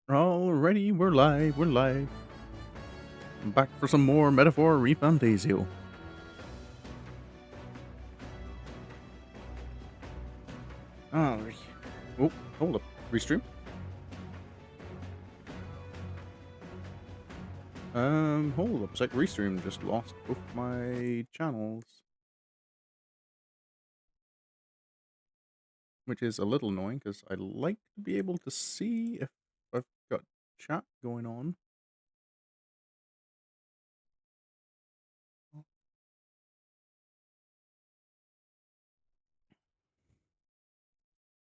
Alrighty, we're live. I'm back for some more Metaphor ReFantazio. Alright. Oh, hold up. Restream? Hold up a sec. Restream just lost both my channels. Which is a little annoying, because I'd like to be able to see if I've got chat going on.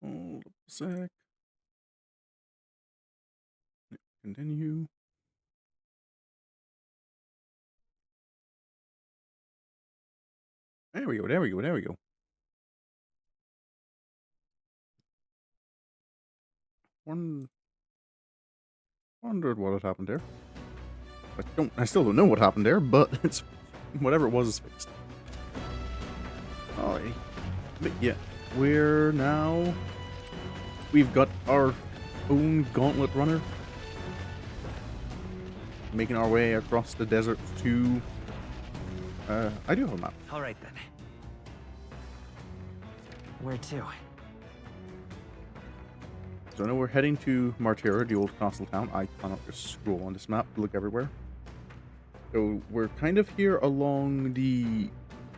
Hold up a sec. Continue. There we go. Wondered what had happened there. I still don't know what happened there, but it's whatever it was is fixed. Alright. But yeah, we've got our own gauntlet runner. Making our way across the desert to I do have a map. Alright then. Where to? So I know we're heading to Martira, the old castle town. I cannot just scroll on this map to look everywhere. So we're kind of here on the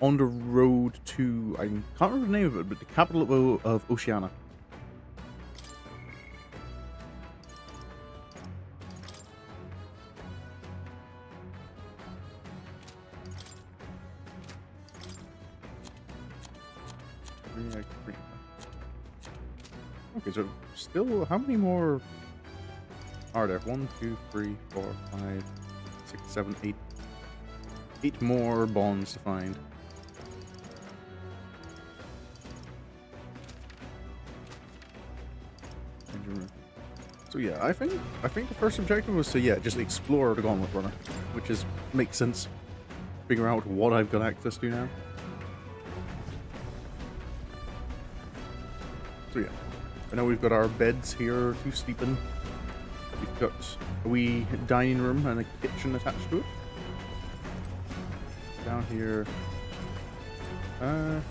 road to, I can't remember the name of it, but the capital of Oceana. Okay, so still, how many more are there? 1, 2, 3, 4, 5, 6, 7, 8. 8 more bonds to find. So yeah, I think the first objective was to just explore the Gauntlet Runner, which makes sense. Figure out what I've got access to now. So yeah. I know we've got our beds here to sleep in. We've got a wee dining room and a kitchen attached to it. Down here,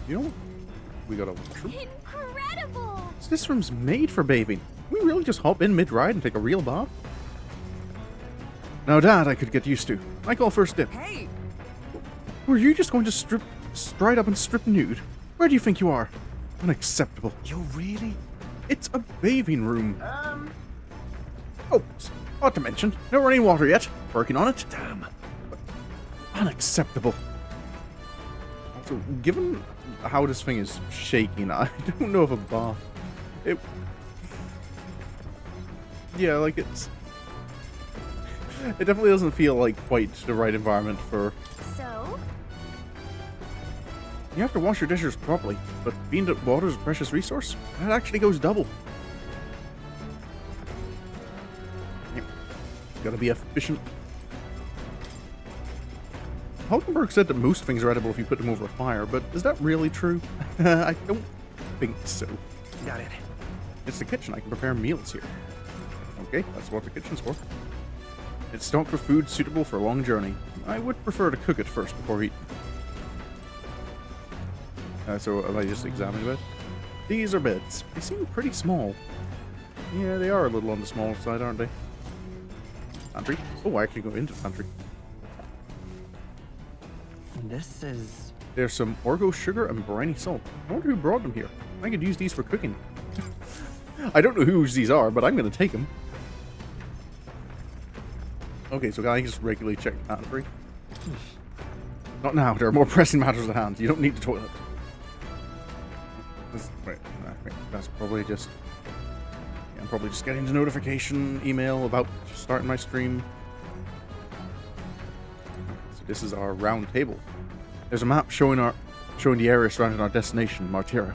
you know, we got a washroom. Incredible! So this room's made for bathing. Can we really just hop in mid-ride and take a real bath? Now that I could get used to. I call first dip. Hey! Were you just going to stride up and strip nude? Where do you think you are? Unacceptable. You really? It's a bathing room. Oh, not to mention, no running water yet. Working on it. Damn. Unacceptable. So, given how this thing is shaking, I don't know if a bath... Yeah, like it's... It definitely doesn't feel like quite the right environment for... So? You have to wash your dishes properly, but being that water is a precious resource, that actually goes double. Yep. Gotta be efficient. Hulkenberg said that most things are edible if you put them over a fire, but is that really true? I don't think so. Got it. It's the kitchen. I can prepare meals here. Okay, that's what the kitchen's for. It's stocked with food suitable for a long journey. I would prefer to cook it first before eating. So if I just examine a bit. These are beds. They seem pretty small. Yeah, they are a little on the small side, aren't they? Pantry? Oh, I actually go into the pantry. This is... There's some Orgo sugar and briny salt. I wonder who brought them here. I could use these for cooking. I don't know whose these are, but I'm going to take them. Okay, so I just regularly check the pantry. Not now. There are more pressing matters at hand. You don't need the toilet. Wait, that's probably just... Yeah, I'm probably just getting the notification email about starting my stream. So this is our round table. There's a map showing the area surrounding our destination, Martira.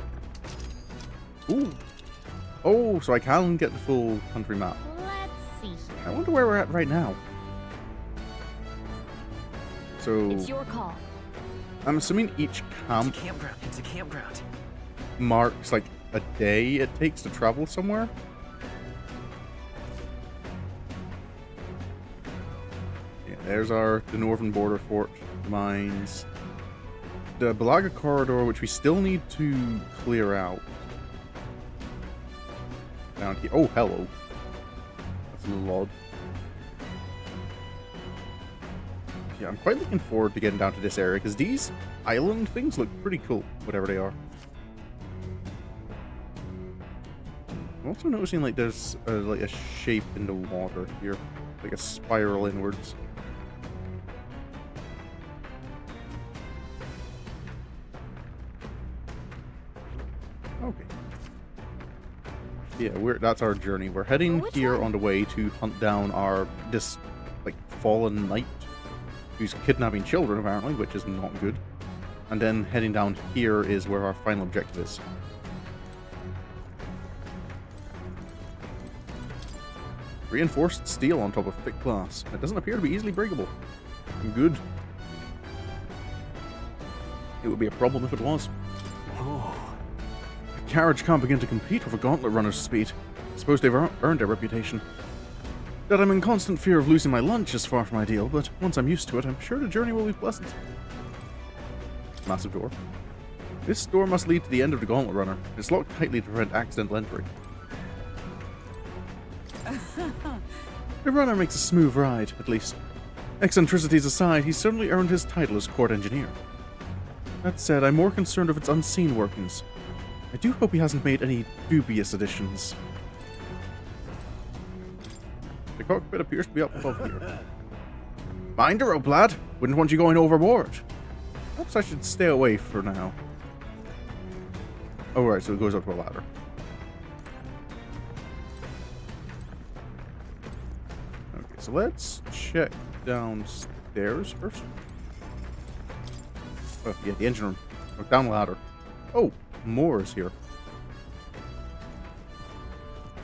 Ooh. Oh, so I can get the full country map. Let's see I here. wonder where we're at right now. So It's your call. I'm assuming each It's a camp campground. It's a campground. marks like a day it takes to travel somewhere. Yeah, there's the northern border fort, the mines, the Balaga corridor, which we still need to clear out. Down here. Oh, hello. That's a little odd. Yeah, I'm quite looking forward to getting down to this area because these island things look pretty cool, whatever they are. I'm also noticing like there's like a shape in the water here, like a spiral inwards. Okay. Yeah, that's our journey. We're heading Which here one? on the way to hunt down this like fallen knight who's kidnapping children apparently, which is not good. And then heading down here is where our final objective is. Reinforced steel on top of thick glass. It doesn't appear to be easily breakable. Good. It would be a problem if it was. Oh. A carriage can't begin to compete with a gauntlet runner's speed. I suppose they've earned their reputation. That I'm in constant fear of losing my lunch is far from ideal, but once I'm used to it, I'm sure the journey will be pleasant. Massive door. This door must lead to the end of the gauntlet runner. It's locked tightly to prevent accidental entry. The runner makes a smooth ride, at least. Eccentricities aside, he's certainly earned his title as court engineer. That said, I'm more concerned of its unseen workings. I do hope he hasn't made any dubious additions. The cockpit appears to be up above here. Mind the rope, lad. Wouldn't want you going overboard. Perhaps I should stay away for now. Oh, right, so it goes up to a ladder. Okay, so let's check downstairs first. Oh, yeah, the engine room. Oh, down the ladder. Oh, more is here.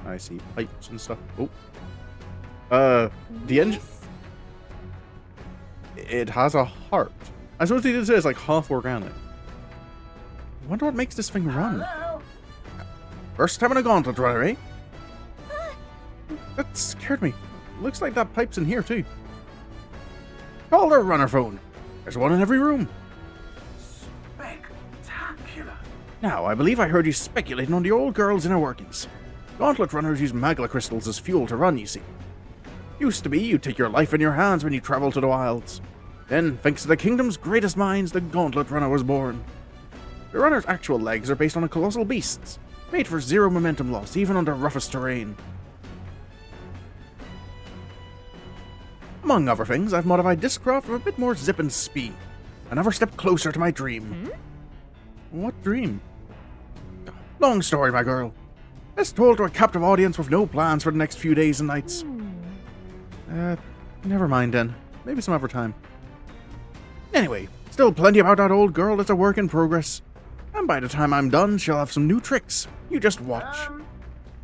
I see pipes and stuff. Oh. The engine... It has a heart. I suppose it is like half organic. I wonder what makes this thing run. Hello? First time in a gauntlet runner, eh? That scared me. Looks like that pipe's in here too. Call their runner phone. There's one in every room. Spectacular. Now, I believe I heard you speculating on the old girl's inner workings. Gauntlet runners use magla crystals as fuel to run, you see. Used to be you'd take your life in your hands when you traveled to the wilds. Then, thanks to the kingdom's greatest minds, the Gauntlet Runner was born. The runner's actual legs are based on a colossal beast's, made for zero momentum loss, even under roughest terrain. Among other things, I've modified this craft for a bit more zip and speed. Another step closer to my dream. What dream? Long story, my girl. Best told to a captive audience with no plans for the next few days and nights. Never mind then. Maybe some other time. Anyway, still plenty about that old girl that's a work in progress. And by the time I'm done, she'll have some new tricks. You just watch.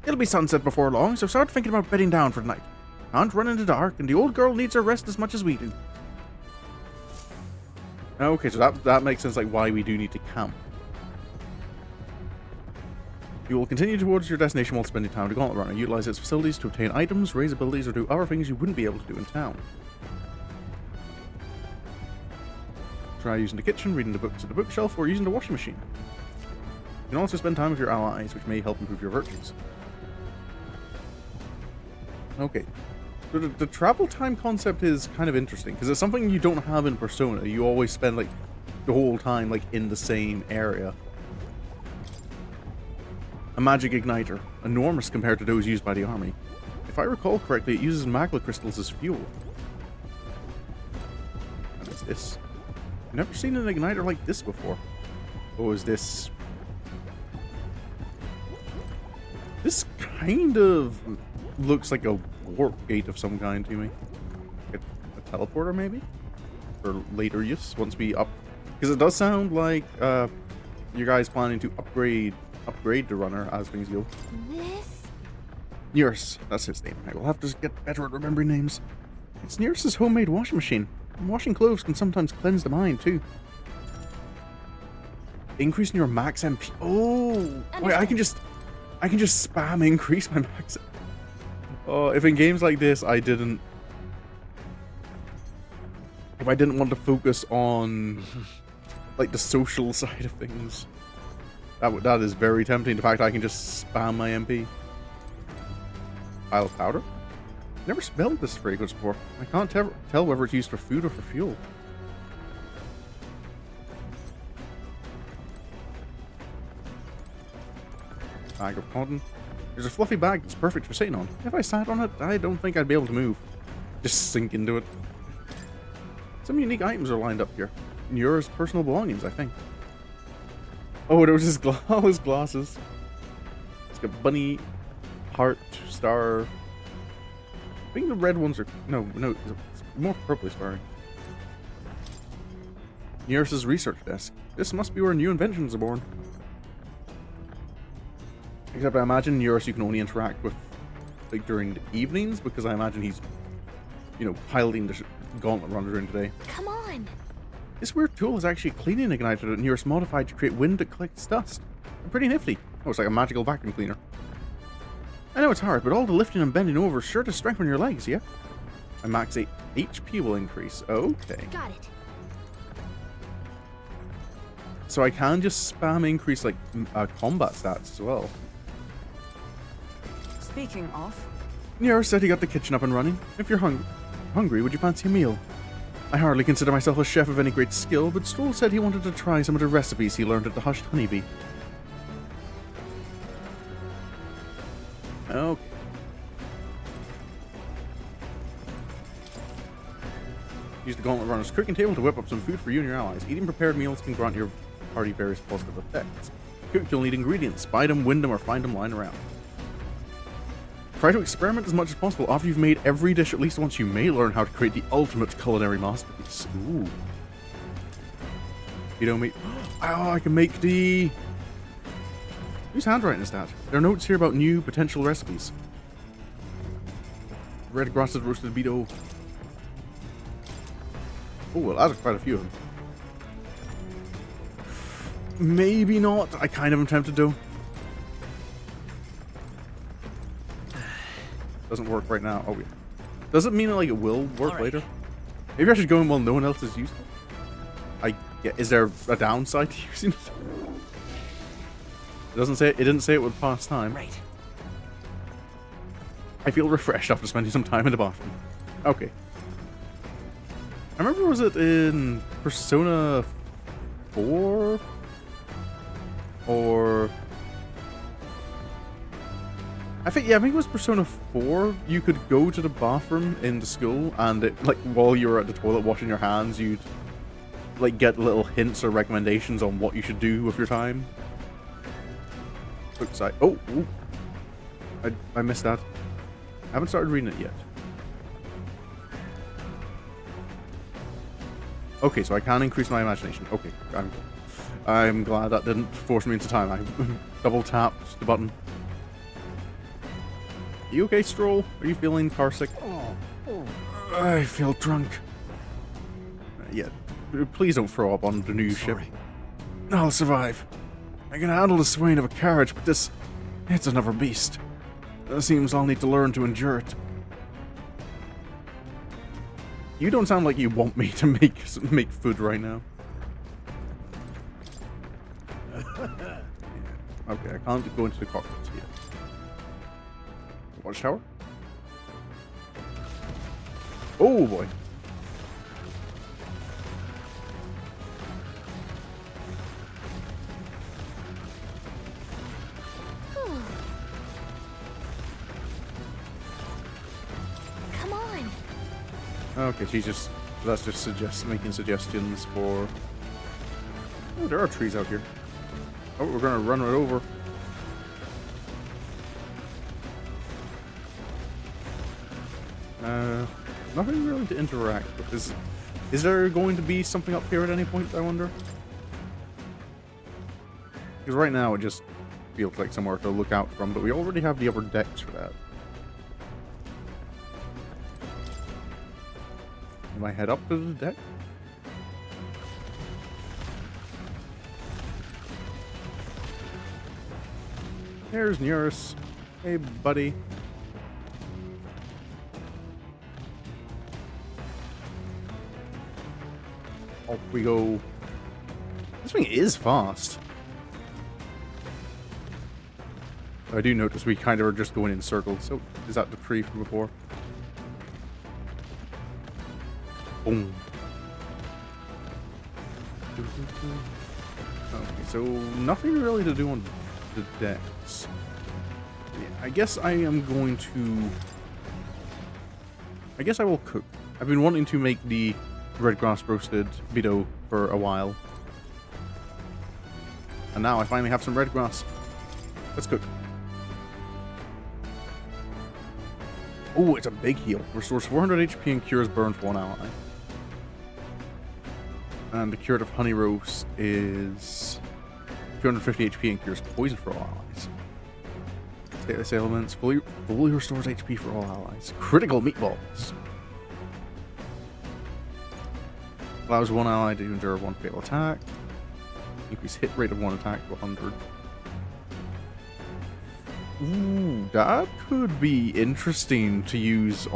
It'll be sunset before long, so start thinking about bedding down for the night. Can't run in the dark, and the old girl needs her rest as much as we do. Okay, so that makes sense, like, why we do need to camp. You will continue towards your destination while spending time with the Gauntlet Runner. Utilize its facilities to obtain items, raise abilities, or do other things you wouldn't be able to do in town. Try using the kitchen, reading the books at the bookshelf, or using the washing machine. You can also spend time with your allies, which may help improve your virtues. Okay. So the travel time concept is kind of interesting, because it's something you don't have in Persona. You always spend, like, the whole time, like, in the same area. A magic igniter, enormous compared to those used by the army. If I recall correctly, it uses magla crystals as fuel. What is this? I've never seen an igniter like this before. Oh, is this... This kind of looks like a warp gate of some kind to me. Like a teleporter, maybe? For later use, once we up... Because it does sound like you guys planning to upgrade upgrade the runner as things go. This? Nurse, that's his name. I will have to get better at remembering names. It's Nurse's homemade washing machine. Washing clothes can sometimes cleanse the mind too. Increasing your max MP. Oh, wait! I can just spam increase my max. Oh, if in games like this I didn't want to focus on like the social side of things, that is very tempting. The fact I can just spam my MP. Pile of powder. Never smelled this fragrance before. I can't tell whether it's used for food or for fuel. Bag of cotton. There's a fluffy bag that's perfect for sitting on. If I sat on it, I don't think I'd be able to move. Just sink into it. Some unique items are lined up here. Yours personal belongings, I think. Oh, there was his all his glasses. It's got bunny, heart, star. I think the red ones are no, it's more purple inspiring. Nurse's research desk. This must be where new inventions are born. Except I imagine Nurse you can only interact with like during the evenings, because I imagine he's, you know, piloting the gauntlet runner during the day. Come on. This weird tool is actually a cleaning igniter that Nurse modified to create wind that collects dust. Pretty nifty. Oh, it's like a magical vacuum cleaner. I know it's hard, but all the lifting and bending over is sure to strengthen your legs, yeah? My max HP will increase. Okay. Got it. So I can just spam increase like combat stats as well. Speaking of, Nero said he got the kitchen up and running. If you're hungry, would you fancy a meal? I hardly consider myself a chef of any great skill, but Strohl said he wanted to try some of the recipes he learned at the Hushed Honeybee. Okay. Use the gauntlet runner's cooking table to whip up some food for you and your allies. Eating prepared meals can grant your party various positive effects. Cook, you'll need ingredients. Buy them, win them, or find them lying around. Try to experiment as much as possible. After you've made every dish at least once, you may learn how to create the ultimate culinary masterpiece. Ooh. You know me. Oh, I can make the... Whose handwriting is that? There are notes here about new potential recipes. Red grassed roasted beetle. Oh, well, that's quite a few of them. Maybe not. I kind of am tempted to. Doesn't work right now. Oh, yeah. Does it mean like it will work later? Maybe I should go in while no one else is using it. Is there a downside to using it? It doesn't say. It didn't say it would pass time. Right. I feel refreshed after spending some time in the bathroom. Okay. I remember, was it in Persona 4? Or... I think it was Persona 4. You could go to the bathroom in the school, and it, like, while you were at the toilet washing your hands, you'd like get little hints or recommendations on what you should do with your time. Quick side. Oh, ooh. I missed that. I haven't started reading it yet. Okay, so I can increase my imagination. Okay, I'm glad that didn't force me into time. I double tapped the button. You okay, Strohl? Are you feeling carsick? I feel drunk. Yeah, please don't throw up on the new ship. I'll survive. I can handle the swaying of a carriage, but it's another beast. It seems I'll need to learn to endure it. You don't sound like you want me to make food right now. Okay, I can't go into the cockpit yet. Watchtower? Oh boy. Come on. Okay, that's just making suggestions for... Oh, there are trees out here. Oh, we're gonna run right over. Nothing really to interact with. Is there going to be something up here at any point, I wonder? Because right now it just feels like somewhere to look out from, but we already have the upper decks for that. Can I head up to the deck? There's Neurus. Hey, buddy. Off we go. This thing is fast. I do notice we kind of are just going in circles. So, is that the tree from before? Boom. Okay, so nothing really to do on the decks. Yeah, I guess I am going to... I guess I will cook. I've been wanting to make the red grass roasted Vito for a while. And now I finally have some red grass. Let's cook. Oh, it's a big heal. Restores 400 HP and cures burn for one ally. And the curative honey roast is 250 HP and cures poison for all allies. Stateless elements fully restores HP for all allies. Critical meatballs. Allows one ally to endure one fatal attack. Increase hit rate of one attack to 100. Ooh, that could be interesting to use with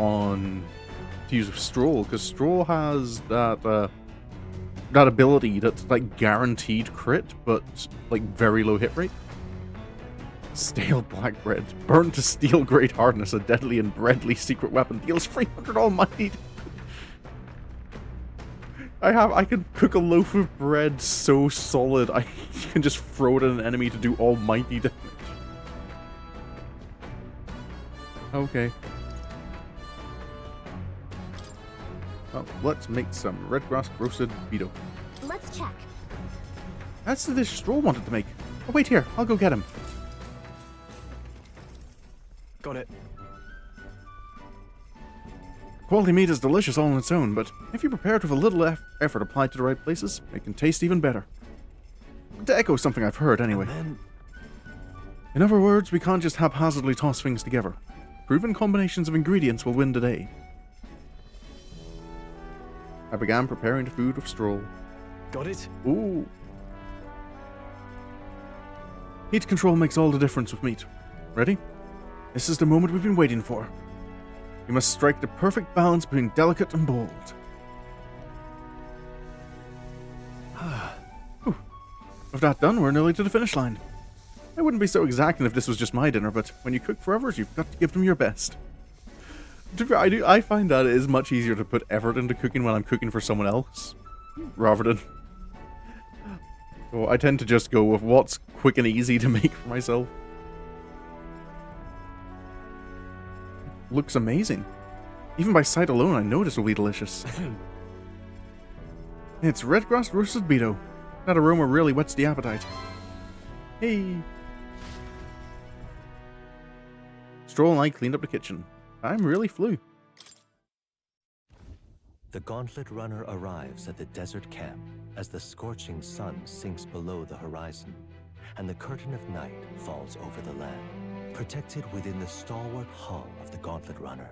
Strohl, because Strohl has that that ability that's like guaranteed crit, but like very low hit rate. Stale black bread, burnt to steel great hardness, a deadly and breadly secret weapon, deals 300 almighty. I can cook a loaf of bread so solid I can just throw it at an enemy to do almighty damage. Okay. Well, let's make some red grass roasted Vito. Let's check. That's the dish Strohl wanted to make. Oh, wait here. I'll go get him. Got it. Quality meat is delicious all on its own, but if you prepare it with a little effort applied to the right places, it can taste even better. To echo something I've heard anyway. In other words, we can't just haphazardly toss things together. Proven combinations of ingredients will win today. I began preparing the food with Strohl. Got it? Ooh. Heat control makes all the difference with meat. Ready? This is the moment we've been waiting for. You must strike the perfect balance between delicate and bold. With that done, we're nearly to the finish line. I wouldn't be so exacting if this was just my dinner, but when you cook for others, you've got to give them your best. I find that it is much easier to put effort into cooking when I'm cooking for someone else, rather than... So I tend to just go with what's quick and easy to make for myself. Looks amazing. Even by sight alone, I know this will be delicious. It's red grass roasted Vito. That aroma really whets the appetite. Hey! Strohl and I cleaned up the kitchen. I'm really flew. The Gauntlet Runner arrives at the desert camp as the scorching sun sinks below the horizon and the curtain of night falls over the land. Protected within the stalwart hull of the Gauntlet Runner,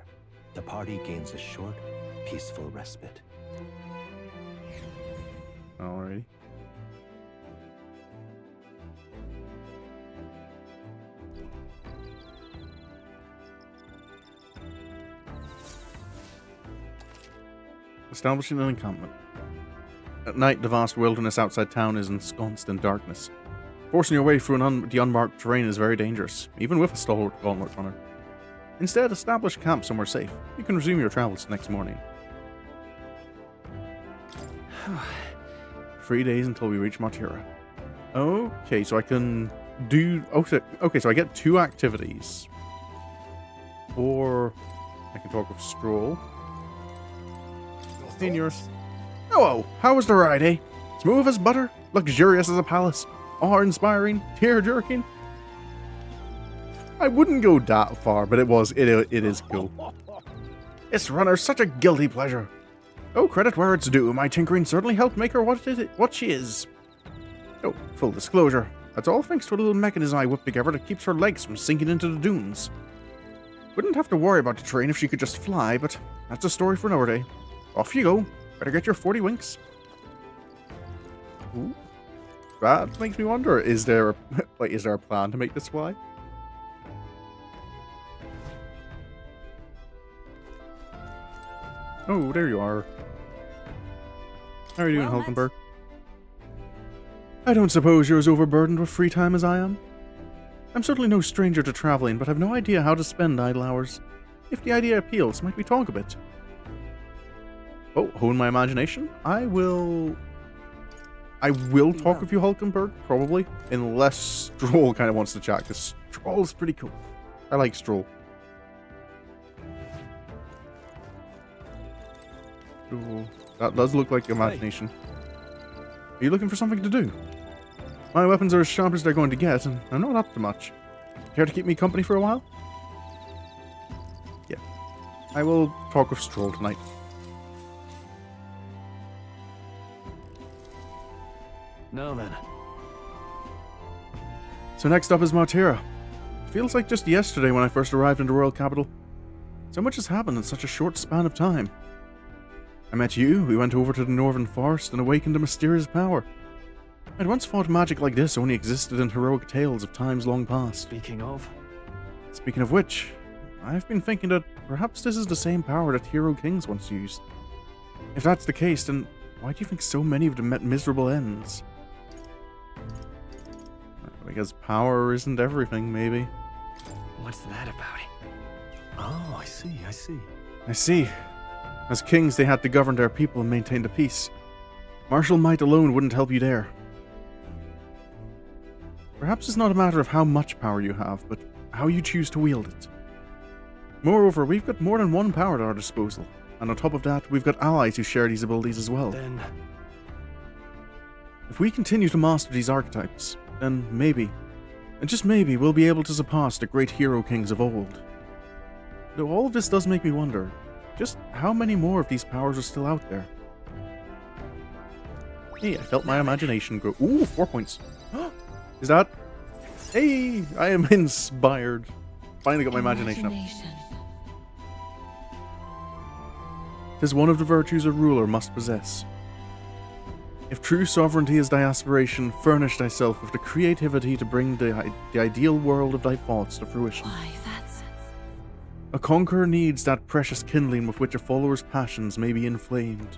the party gains a short, peaceful respite. Alrighty. Establishing an encampment. At night, the vast wilderness outside town is ensconced in darkness. Forcing your way through the unmarked terrain is very dangerous, even with a stalwart Gauntlet Runner. Instead, establish camp somewhere safe. You can resume your travels next morning. 3 days until we reach Martira. Okay, so I can do... Okay, so I get 2 activities. Or I can talk with Strohl. Hey, yours. Hello, how was the ride, eh? Smooth as butter, luxurious as a palace, awe-inspiring, tear-jerking. I wouldn't go that far, but it is cool. This runner's such a guilty pleasure. Oh, credit where it's due. My tinkering certainly helped make her what she is. Oh, full disclosure. That's all thanks to a little mechanism I whipped together that keeps her legs from sinking into the dunes. Wouldn't have to worry about the train if she could just fly, but that's a story for another day. Off you go. Better get your 40 winks. Ooh. That makes me wonder, is there a plan to make this fly? Oh, there you are. How are you doing, Hulkenberg? I don't suppose you're as overburdened with free time as I am? I'm certainly no stranger to traveling, but I've no idea how to spend idle hours. If the idea appeals, might we talk a bit? Oh, hone my imagination? I will talk with you, Hulkenberg, probably. Unless Strohl kind of wants to chat, because Strohl is pretty cool. I like Strohl. Ooh, that does look like imagination. Are you looking for something to do? My weapons are as sharp as they're going to get, and I'm not up to much. Care to keep me company for a while? Yeah. I will talk with Strohl tonight. Now then. So next up is Martira. Feels like just yesterday when I first arrived in the royal capital. So much has happened in such a short span of time. I met you, we went over to the northern forest and awakened a mysterious power. I'd once thought magic like this only existed in heroic tales of times long past. Speaking of which, I've been thinking that perhaps this is the same power that hero kings once used. If that's the case, then why do you think so many of them met miserable ends? Because power isn't everything, maybe. what's that about? Oh, I see. I see. As kings, they had to govern their people and maintain the peace. Martial might alone wouldn't help you there. Perhaps it's not a matter of how much power you have, but how you choose to wield it. Moreover, we've got more than one power at our disposal, and on top of that, we've got allies who share these abilities as well. Then if we continue to master these archetypes, then maybe, and just maybe, we'll be able to surpass the great hero kings of old. Though all of this does make me wonder, just how many more of these powers are still out there? Hey, I felt my imagination grow. Ooh, 4 points. Is that... Hey, I am inspired. Finally got my imagination up. 'Tis one of the virtues a ruler must possess. If true sovereignty is thy aspiration, furnish thyself with the creativity to bring the ideal world of thy thoughts to fruition. Why, that's... A conqueror needs that precious kindling with which a follower's passions may be inflamed.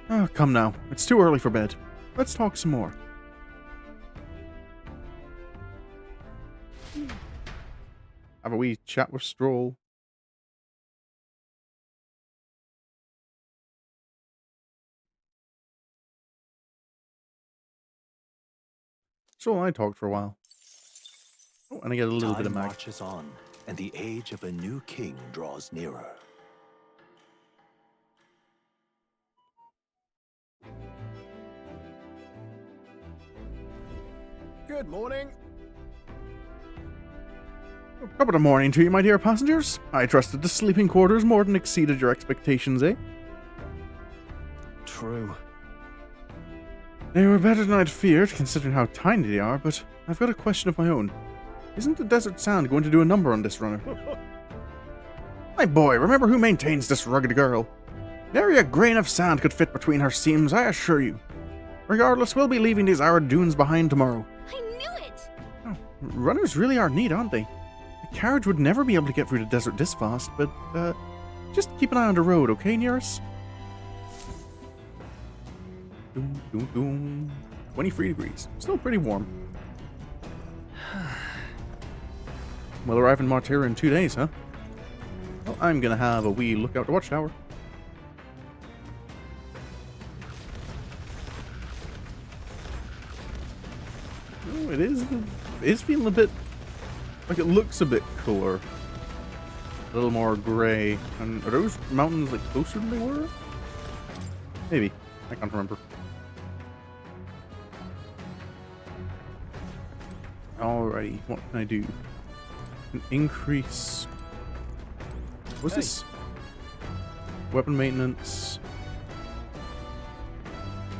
Oh, come now. It's too early for bed. Let's talk some more. Have a wee chat with Strohl. Strohl and I talked for a while. Oh, and I get a little bit of Time mag. marches on, and the age of a new king draws nearer. good morning. Top of the morning to you, my dear passengers. I trusted the sleeping quarters more than exceeded your expectations, eh? True. They were better than I'd feared, considering how tiny they are, but I've got a question of my own. Isn't the desert sand going to do a number on this runner? My boy, remember who maintains this rugged girl. Nary a grain of sand could fit between her seams, I assure you. Regardless, we'll be leaving these arid dunes behind tomorrow. I knew it! Oh, runners really are neat, aren't they? A carriage would never be able to get through the desert this fast, but, just keep an eye on the road, okay, Nearest? Doom, doom, doom. 23 degrees. Still pretty warm. We'll arrive in Martira in 2 days, huh? Well, I'm gonna have a wee look out the watchtower. Oh, it is feeling a bit... like it looks a bit cooler. A little more grey. And are those mountains, like, closer than they were? Maybe. I can't remember. Alrighty, what can I do? An increase... What's this? Weapon maintenance.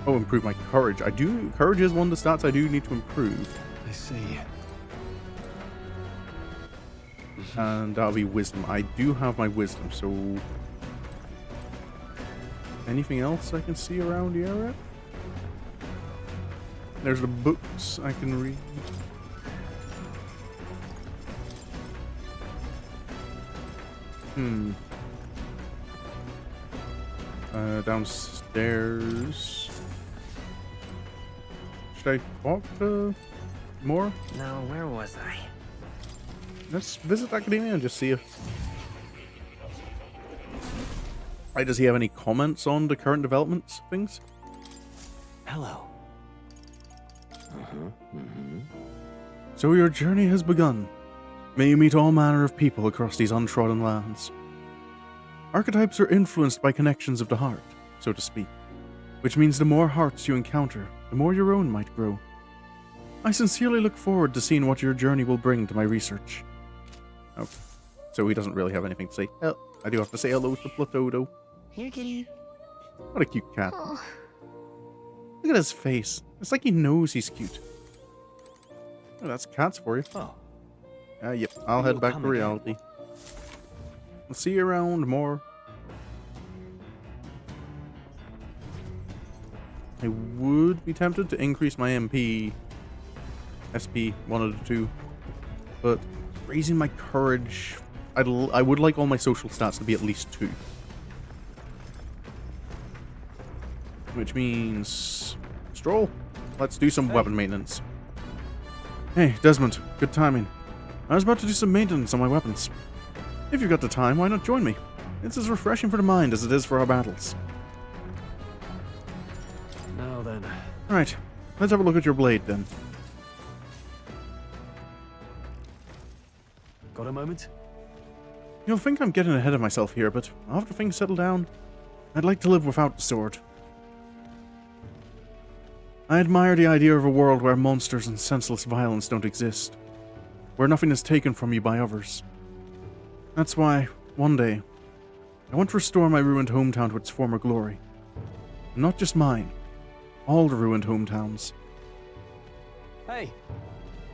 Oh, improve my courage. Courage is one of the stats I do need to improve. I see. And that'll be wisdom. I do have my wisdom, so... Anything else I can see around the area? There's the books I can read. Downstairs. Should I walk to more? Now, where was I? Let's visit Academia and just see if... Right, does he have any comments on the current developments things? Hello. So your journey has begun. May you meet all manner of people across these untrodden lands. Archetypes are influenced by connections of the heart, so to speak, which means the more hearts you encounter, the more your own might grow. I sincerely look forward to seeing what your journey will bring to my research. Okay, so he doesn't really have anything to say. I do have to say hello to Plateau, though. Here, kitty. What a cute cat. Oh, Look at his face. It's like he knows he's cute. Oh, that's cats for you. Oh, Yep, I'll head back to reality. I'll see you around more. I would be tempted to increase my MP, SP, one of the two, but raising my courage, I would like all my social stats to be at least 2. Which means, Strohl, let's do some weapon maintenance. Hey, Desmond, good timing. I was about to do some maintenance on my weapons. If you've got the time, why not join me? It's as refreshing for the mind as it is for our battles. Now then. Right, let's have a look at your blade then. Got a moment? You'll think I'm getting ahead of myself here, but after things settle down, I'd like to live without the sword. I admire the idea of a world where monsters and senseless violence don't exist, where nothing is taken from you by others. That's why, one day, I want to restore my ruined hometown to its former glory. And not just mine, all the ruined hometowns. Hey!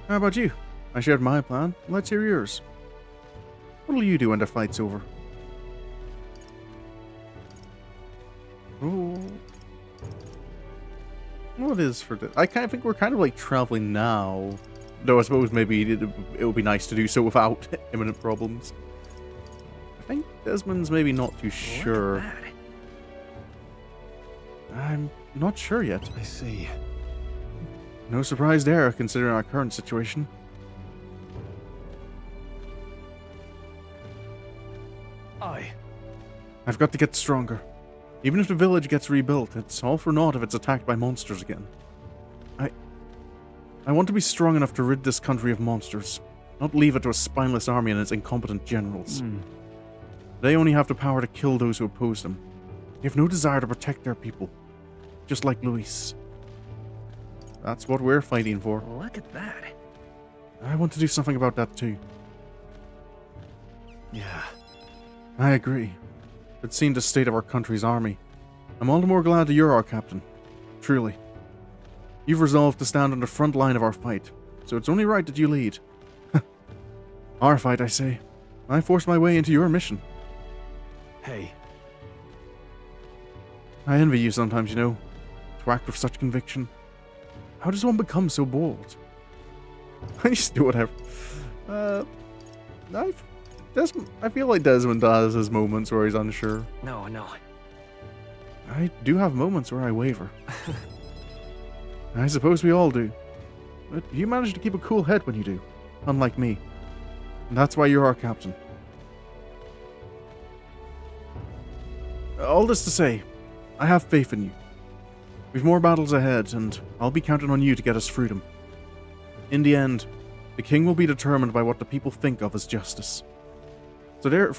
How about you? I shared my plan. Let's hear yours. What'll you do when the fight's over? Oh. What is for this? I kind of think we're kind of like traveling now. Though I suppose maybe it would be nice to do so without imminent problems. I think Desmond's maybe not too sure. Look at that. I'm not sure yet. I see. No surprise there, considering our current situation. I've got to get stronger. Even if the village gets rebuilt, it's all for naught if it's attacked by monsters again. I want to be strong enough to rid this country of monsters, not leave it to a spineless army and its incompetent generals. They only have the power to kill those who oppose them. They have no desire to protect their people, just like Luis. That's what we're fighting for. Look at that. I want to do something about that too. Yeah. I agree. But seeing the state of our country's army, I'm all the more glad that you're our captain. Truly. You've resolved to stand on the front line of our fight, so it's only right that you lead. Our fight, I say. I forced my way into your mission. Hey. I envy you sometimes, you know, to act with such conviction. How does one become so bold? I just do whatever. I feel like Desmond has his moments where he's unsure. No. I do have moments where I waver. I suppose we all do. But you manage to keep a cool head when you do, unlike me. And that's why you're our captain. All this to say, I have faith in you. We've more battles ahead, and I'll be counting on you to get us freedom. In the end, the king will be determined by what the people think of as justice. So they're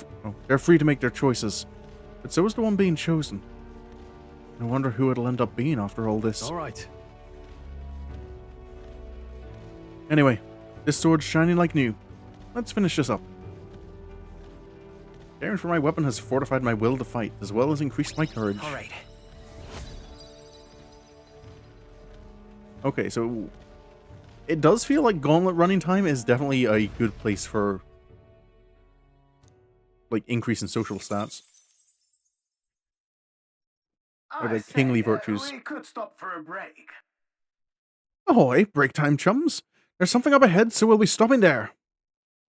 free to make their choices, but so is the one being chosen. I wonder who it'll end up being after all this. All right. Anyway, this sword's shining like new. Let's finish this up. Caring for my weapon has fortified my will to fight, as well as increased my courage. All right. Okay, so it does feel like gauntlet running time is definitely a good place for like increase in social stats. Or the kingly virtues. We could stop for a break. Ahoy, break time chums. There's something up ahead, so we'll be stopping there.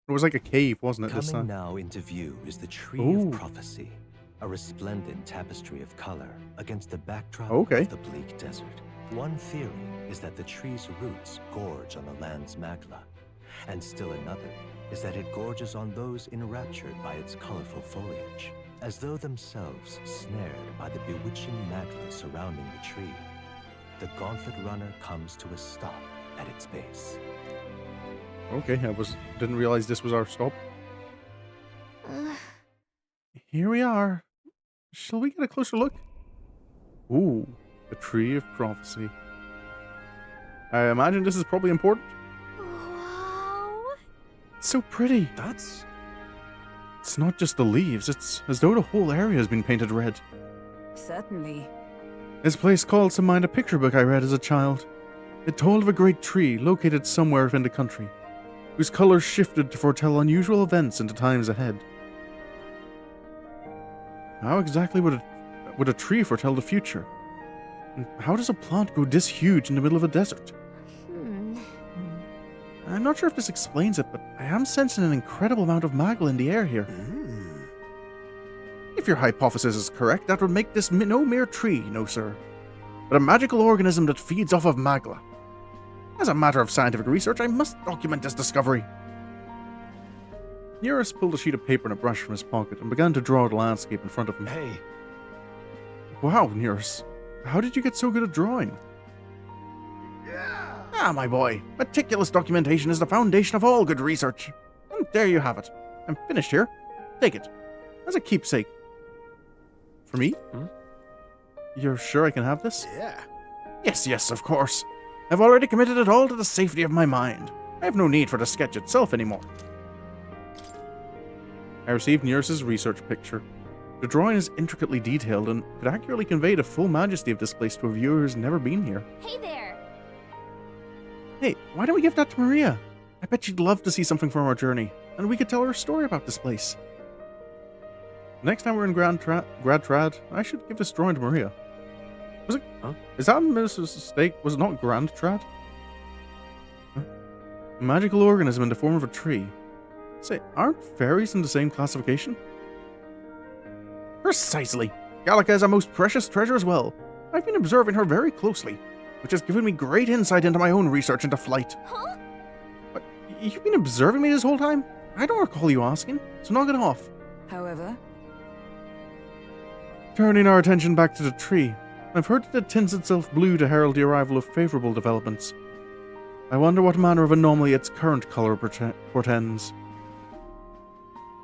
It was like a cave, wasn't it, this Coming time? now into view is the Tree Ooh. of Prophecy, a resplendent tapestry of color against the backdrop Okay. of the bleak desert. One theory is that the tree's roots gorge on the land's magla, and still another is that it gorges on those enraptured by its colorful foliage, as though themselves snared by the bewitching magla surrounding the tree. The gauntlet runner comes to a stop at its base. Okay, didn't realize this was our stop. Here we are. Shall we get a closer look? Ooh, the Tree of Prophecy. I imagine this is probably important. Wow. It's so pretty. It's not just the leaves, it's as though the whole area has been painted red. Certainly. This place calls to mind a picture book I read as a child. It told of a great tree located somewhere in the country, whose colors shifted to foretell unusual events in the times ahead. How exactly would a tree foretell the future? And how does a plant grow this huge in the middle of a desert? I'm not sure if this explains it, but I am sensing an incredible amount of magla in the air here. If your hypothesis is correct, that would make this no mere tree, no sir, but a magical organism that feeds off of magla. As a matter of scientific research, I must document this discovery. Nearest pulled a sheet of paper and a brush from his pocket and began to draw the landscape in front of him. Hey, Wow, Nearest, how did you get so good at drawing? Ah, my boy, meticulous documentation is the foundation of all good research. And there you have it. I'm finished here. Take it. As a keepsake. For me? You're sure I can have this? yeah. Yes, of course. I've already committed it all to the safety of my mind. I have no need for the sketch itself anymore. I received Nearest's research picture. The drawing is intricately detailed and could accurately convey the full majesty of this place to a viewer who's never been here. Hey there. Hey, why don't we give that to Maria? I bet she'd love to see something from our journey, and we could tell her a story about this place. Next time we're in Grad Trad, I should give this drawing to Maria. Was it? Huh? Is that a mistake? Was it not Grand Trad? Huh? A magical organism in the form of a tree. Say, aren't fairies in the same classification? Precisely. Gallica is a most precious treasure as well. I've been observing her very closely, which has given me great insight into my own research into flight. Huh? What? You've been observing me this whole time? I don't recall you asking, so knock it off. However, Turning our attention back to the tree, I've heard that it tints itself blue to herald the arrival of favorable developments. I wonder what manner of anomaly its current color portends.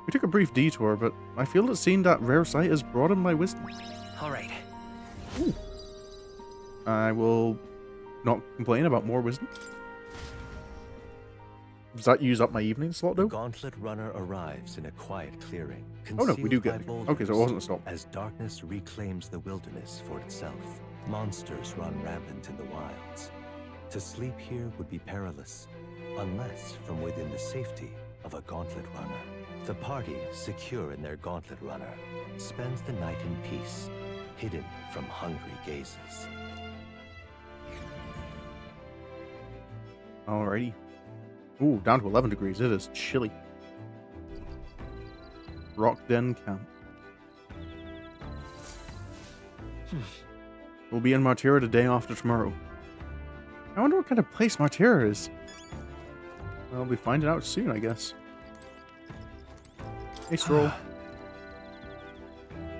We took a brief detour, but I feel that seeing that rare sight has broadened my wisdom. All right. I will not complain about more wisdom. Does that use up my evening slot, The though? gauntlet runner arrives in a quiet clearing. Oh no, we do concealed get by it. boulders, Okay, so it wasn't a stop. As darkness reclaims the wilderness for itself, monsters run rampant in the wilds. To sleep here would be perilous, unless from within the safety of a gauntlet runner. The party, secure in their gauntlet runner, spends the night in peace, hidden from hungry gazes. Alrighty. Ooh, down to 11 degrees. It is chilly. Rock Den Camp. We'll be in Martira the day after tomorrow. I wonder what kind of place Martira is. Well, we'll be finding out soon, I guess. Hey, Strohl.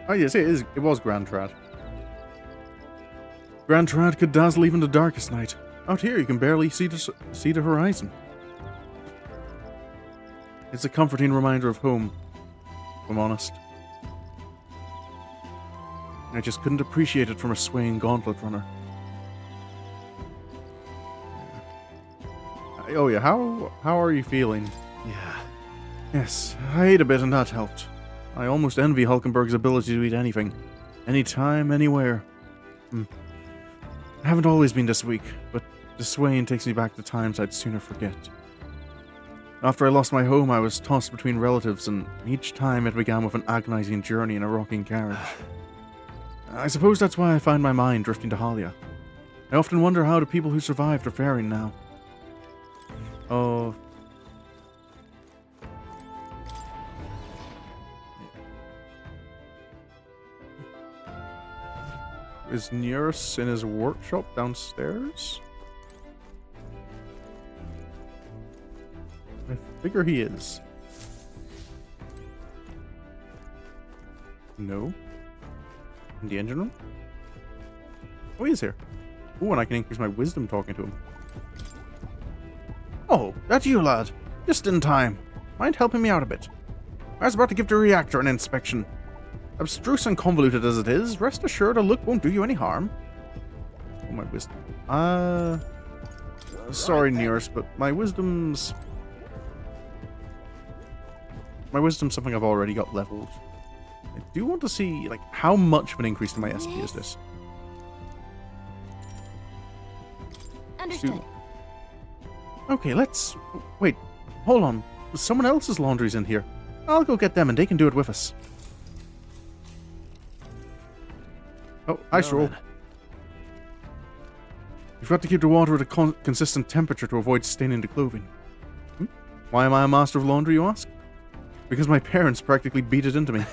Oh, yes, it was Grand Trad. Grand Trad could dazzle even the darkest night. Out here, you can barely see the horizon. It's a comforting reminder of home, if I'm honest. I just couldn't appreciate it from a swaying gauntlet runner. Oh yeah, how are you feeling? Yeah. Yes, I ate a bit and that helped. I almost envy Hulkenberg's ability to eat anything. Anytime, anywhere. I haven't always been this weak, but The swaying takes me back to times I'd sooner forget. After I lost my home, I was tossed between relatives, and each time it began with an agonizing journey in a rocking carriage. I suppose that's why I find my mind drifting to Halia. I often wonder how the people who survived are faring now. Oh. Is Nearest in his workshop downstairs? I figure he is. No. In the engine room? Oh, he is here. Oh, and I can increase my wisdom talking to him. Oh, that's you, lad. Just in time. Mind helping me out a bit? I was about to give the reactor an inspection. Abstruse and convoluted as it is, rest assured a look won't do you any harm. Oh, my wisdom. Sorry, Nearest, but my wisdom's... My wisdom's something I've already got leveled. I do want to see, like, how much of an increase to my SP is this? Understood. Okay, let's... Wait, hold on. Someone else's laundry's in here. I'll go get them and they can do it with us. Oh, hi, Strohl. You've got to keep the water at a consistent temperature to avoid staining the clothing. Why am I a master of laundry, you ask? Because my parents practically beat it into me.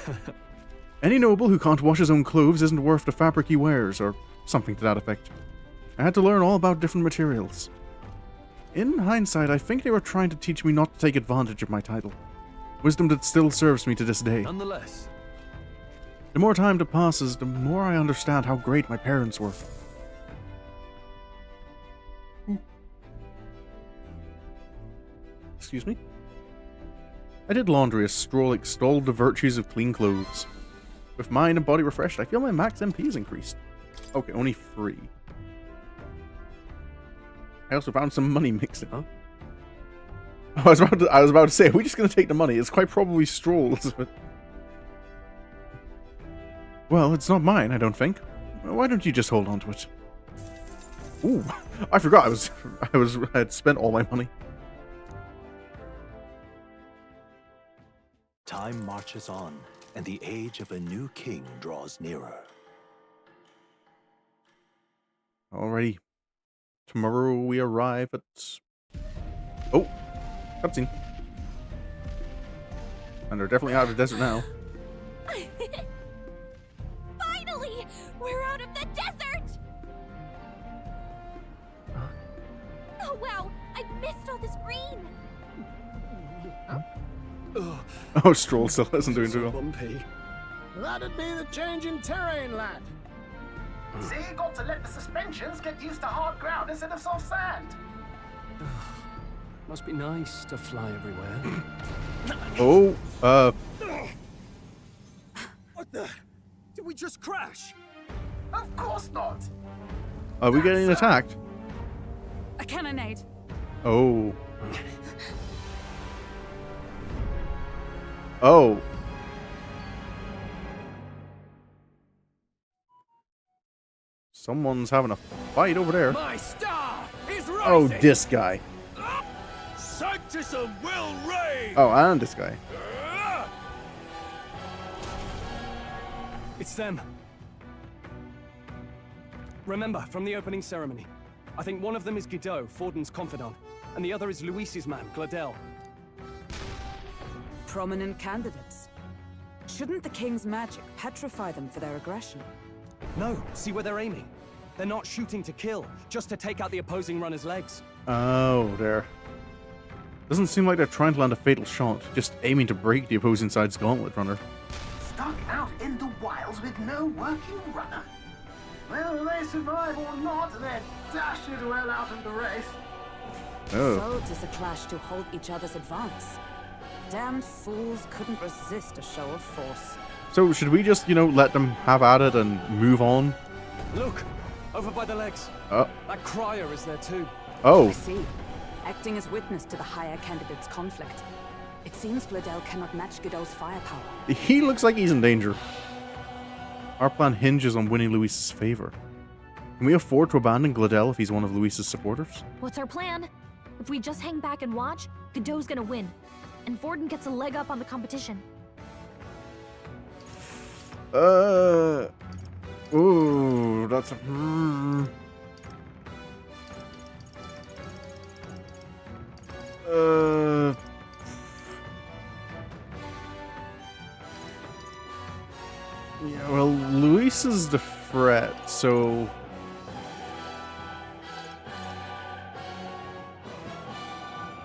Any noble who can't wash his own clothes isn't worth the fabric he wears, or something to that effect. I had to learn all about different materials. In hindsight, I think they were trying to teach me not to take advantage of my title. Wisdom that still serves me to this day. Nonetheless. The more time that passes, the more I understand how great my parents were. Excuse me? I did laundry as Strohl extolled the virtues of clean clothes. With mind and body refreshed, I feel my max MP is increased. Okay, only 3. I also found some money mixed in. Huh? I was about to say, are we just going to take the money? It's quite probably Strohl's. But... Well, it's not mine, I don't think. Why don't you just hold on to it? Ooh, I forgot I had spent all my money. Time marches on, and the age of a new king draws nearer. Alrighty. Tomorrow we arrive at... Oh! Cutscene. And they're definitely out of the desert now. Finally! We're out of the desert! Oh wow! I missed all this green! Oh, Strohl still isn't doing too well. Bumpy. That'd be the change in terrain, lad. See, you got to let the suspensions get used to hard ground instead of soft sand. Must be nice to fly everywhere. Oh, What the? Did we just crash? Of course not. are we getting attacked? A cannonade. Oh. Oh. Someone's having a fight over there. My star is rising. Oh, this guy. Sanctism will reign. Oh, and this guy. It's them. Remember, from the opening ceremony, I think one of them is Guido, Forden's confidant, and the other is Luis's man, Gladel. Prominent candidates. Shouldn't the king's magic petrify them for their aggression? No, see where they're aiming. They're not shooting to kill, just to take out the opposing runner's legs. Oh, there. Doesn't seem like they're trying to land a fatal shot, just aiming to break the opposing side's gauntlet runner. Stuck out in the wilds with no working runner. Well, they survive or not, they're dashed it well out of the race. Oh. So 'tis a clash to hold each other's advance. Damned fools couldn't resist a show of force. So should we just, let them have at it and move on? Look, over by the legs. That crier is there too. Oh. I see. Acting as witness to the higher candidate's conflict. It seems Gladel cannot match Guido's firepower. He looks like he's in danger. Our plan hinges on winning Luis's favor. Can we afford to abandon Gladel if he's one of Luis's supporters? What's our plan? If we just hang back and watch, Godot's gonna win. And Forden gets a leg up on the competition. Ooh, that's a... Yeah, well, Luis is the threat, so...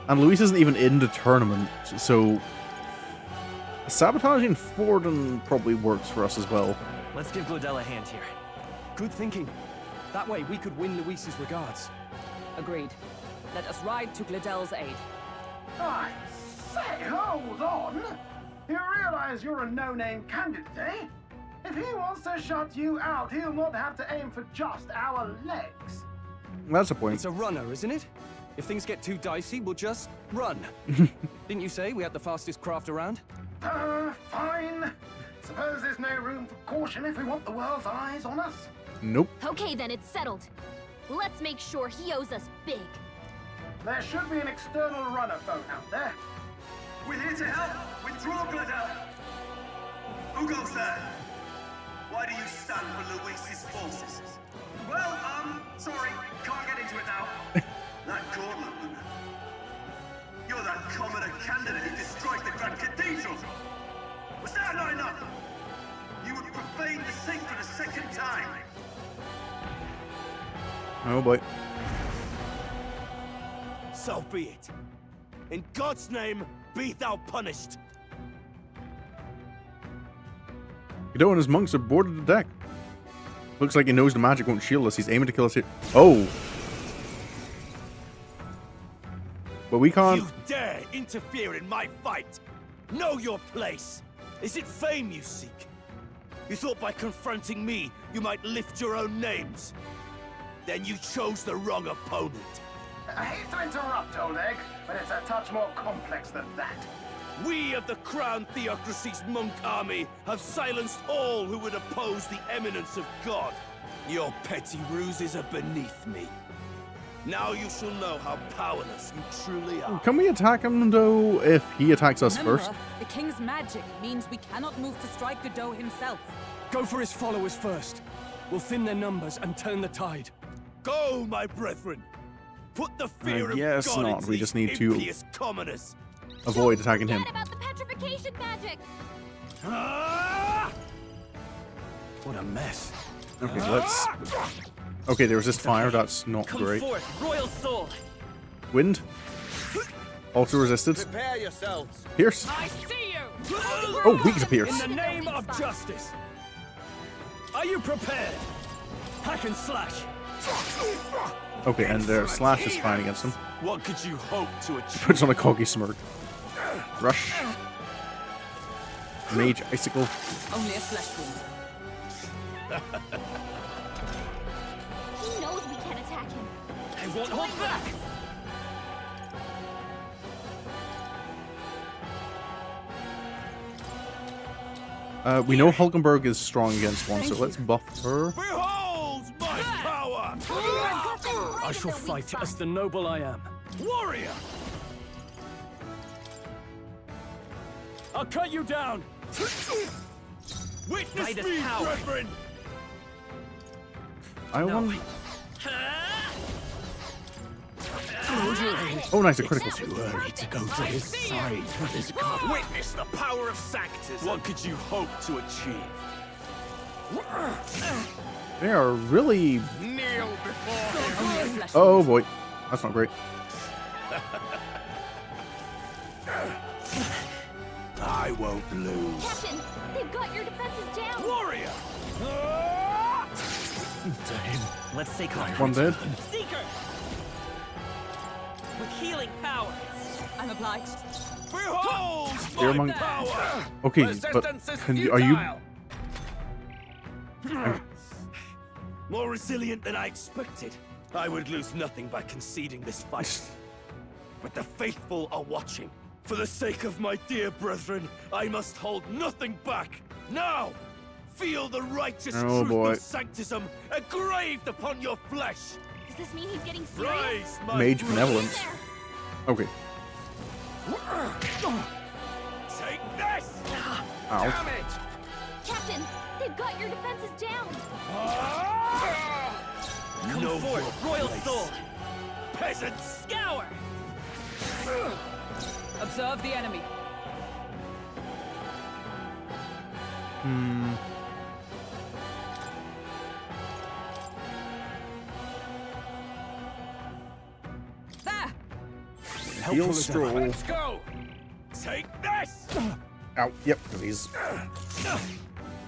And Luis isn't even in the tournament, so... Sabotaging Forden probably works for us as well. Let's give Gladel a hand here. Good thinking. That way we could win Luis's regards. Agreed. Let us ride to Gladel's aid. I say, hold on! You realize you're a no-name candidate, eh? If he wants to shut you out, he'll not have to aim for just our legs. That's a point. It's a runner, isn't it? If things get too dicey, we'll just run. Didn't you say we had the fastest craft around? Fine. Suppose there's no room for caution if we want the world's eyes on us? Nope. Okay, then it's settled. Let's make sure he owes us big. There should be an external runner phone out there. We're here to help. Withdraw, Gladel. Who goes there? Why do you stand for Luis's forces? Well, sorry, can't get into it now. That gauntlet, you're that commoner candidate who destroyed the Grand Cathedral. Was that not enough? You would profane the sacred a second time. Oh boy. So be it. In God's name, be thou punished. Godot and his monks have boarded the deck. Looks like he knows the magic won't shield us. He's aiming to kill us here. Oh! But we can't... You dare interfere in my fight! Know your place! Is it fame you seek? You thought by confronting me, you might lift your own names? Then you chose the wrong opponent. I hate to interrupt, old egg, but it's a touch more complex than that. We of the Crown Theocracy's monk army have silenced all who would oppose the eminence of God. Your petty ruses are beneath me. Now you shall know how powerless you truly are. Can we attack him, though, if he attacks us Remember, first? the king's magic means we cannot move to strike Godot himself. Go for his followers first. We'll thin their numbers and turn the tide. Go, my brethren! Put the fear of guess God not. into We these just need to impious commoners. Avoid attacking him. Forget about the petrification magic. Ah! What a mess. Okay, let's... Okay, they resist fire. That's not great. Forth, royal soul! Wind. Also resisted. Prepare yourselves! Pierce. I see you! Oh, weak to pierce. In the name of justice. Are you prepared? Hack and slash. Okay, and their slash is fine against him. What could you hope to achieve? Puts on a coggy smirk. Rush. Mage icicle. Only a flesh wound. He knows we can't attack him. I won't hold back! We know Hulkenberg is strong against one, so let's buff her. Behold my power! I shall fight as the noble I am. Warrior! I'll cut you down. Witness me, brethren! I want... Oh, nice, a critical. Too early to go to his side for this god. Witness the power of Sanctus. What could you hope to achieve? They are really... Kneel before him. Only a flesh Oh wound. boy. That's not great. I won't lose. Captain, they've got your defenses down. Warrior! To him. Let's take on One dead. Seeker! With healing power. I'm obliged. Behold Spear my monk. power! Okay, but can you, are you... More resilient than I expected. I would lose nothing by conceding this fight. But the faithful are watching. For the sake of my dear brethren, I must hold nothing back. Now, Feel the righteous Oh, truth boy. of Sanctism engraved upon your flesh. Does this mean he's getting serious? Rise, my Mage brother. benevolence. There. Okay. Take this! Ow. Damn it! Captain, they've got your defenses down. Come Know forth, your royal place. soul. Peasants! Scour! Observe the enemy. There! Heal Stroll. Let's go! Take this! Ow. Yep, because he's...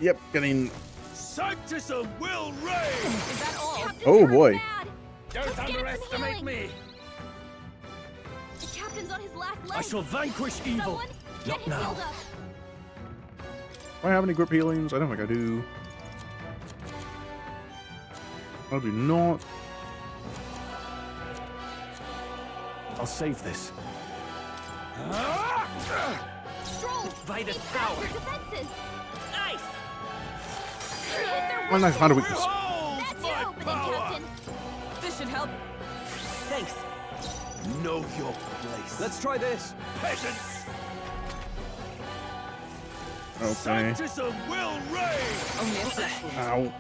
Yep, getting... Sanctism will reign! Is that all? Captain's Oh, hurt boy. bad. Don't Let's get him some underestimate healing. me. The captain's on his last leg. I shall vanquish evil. Someone, get Not him now. healed up. Do I have any grip healings? I don't think I do. I do not. I'll save this. Stroll, Vitus keep power. back your defenses. Nice! Hit their Oh, nice. Find a weakness. weakness. Behold That's your my opening, power! Captain. This should help. Thanks. Know your place. Let's try this. Peasants! Okay. Sanctism will reign! Only a fraction. Ow.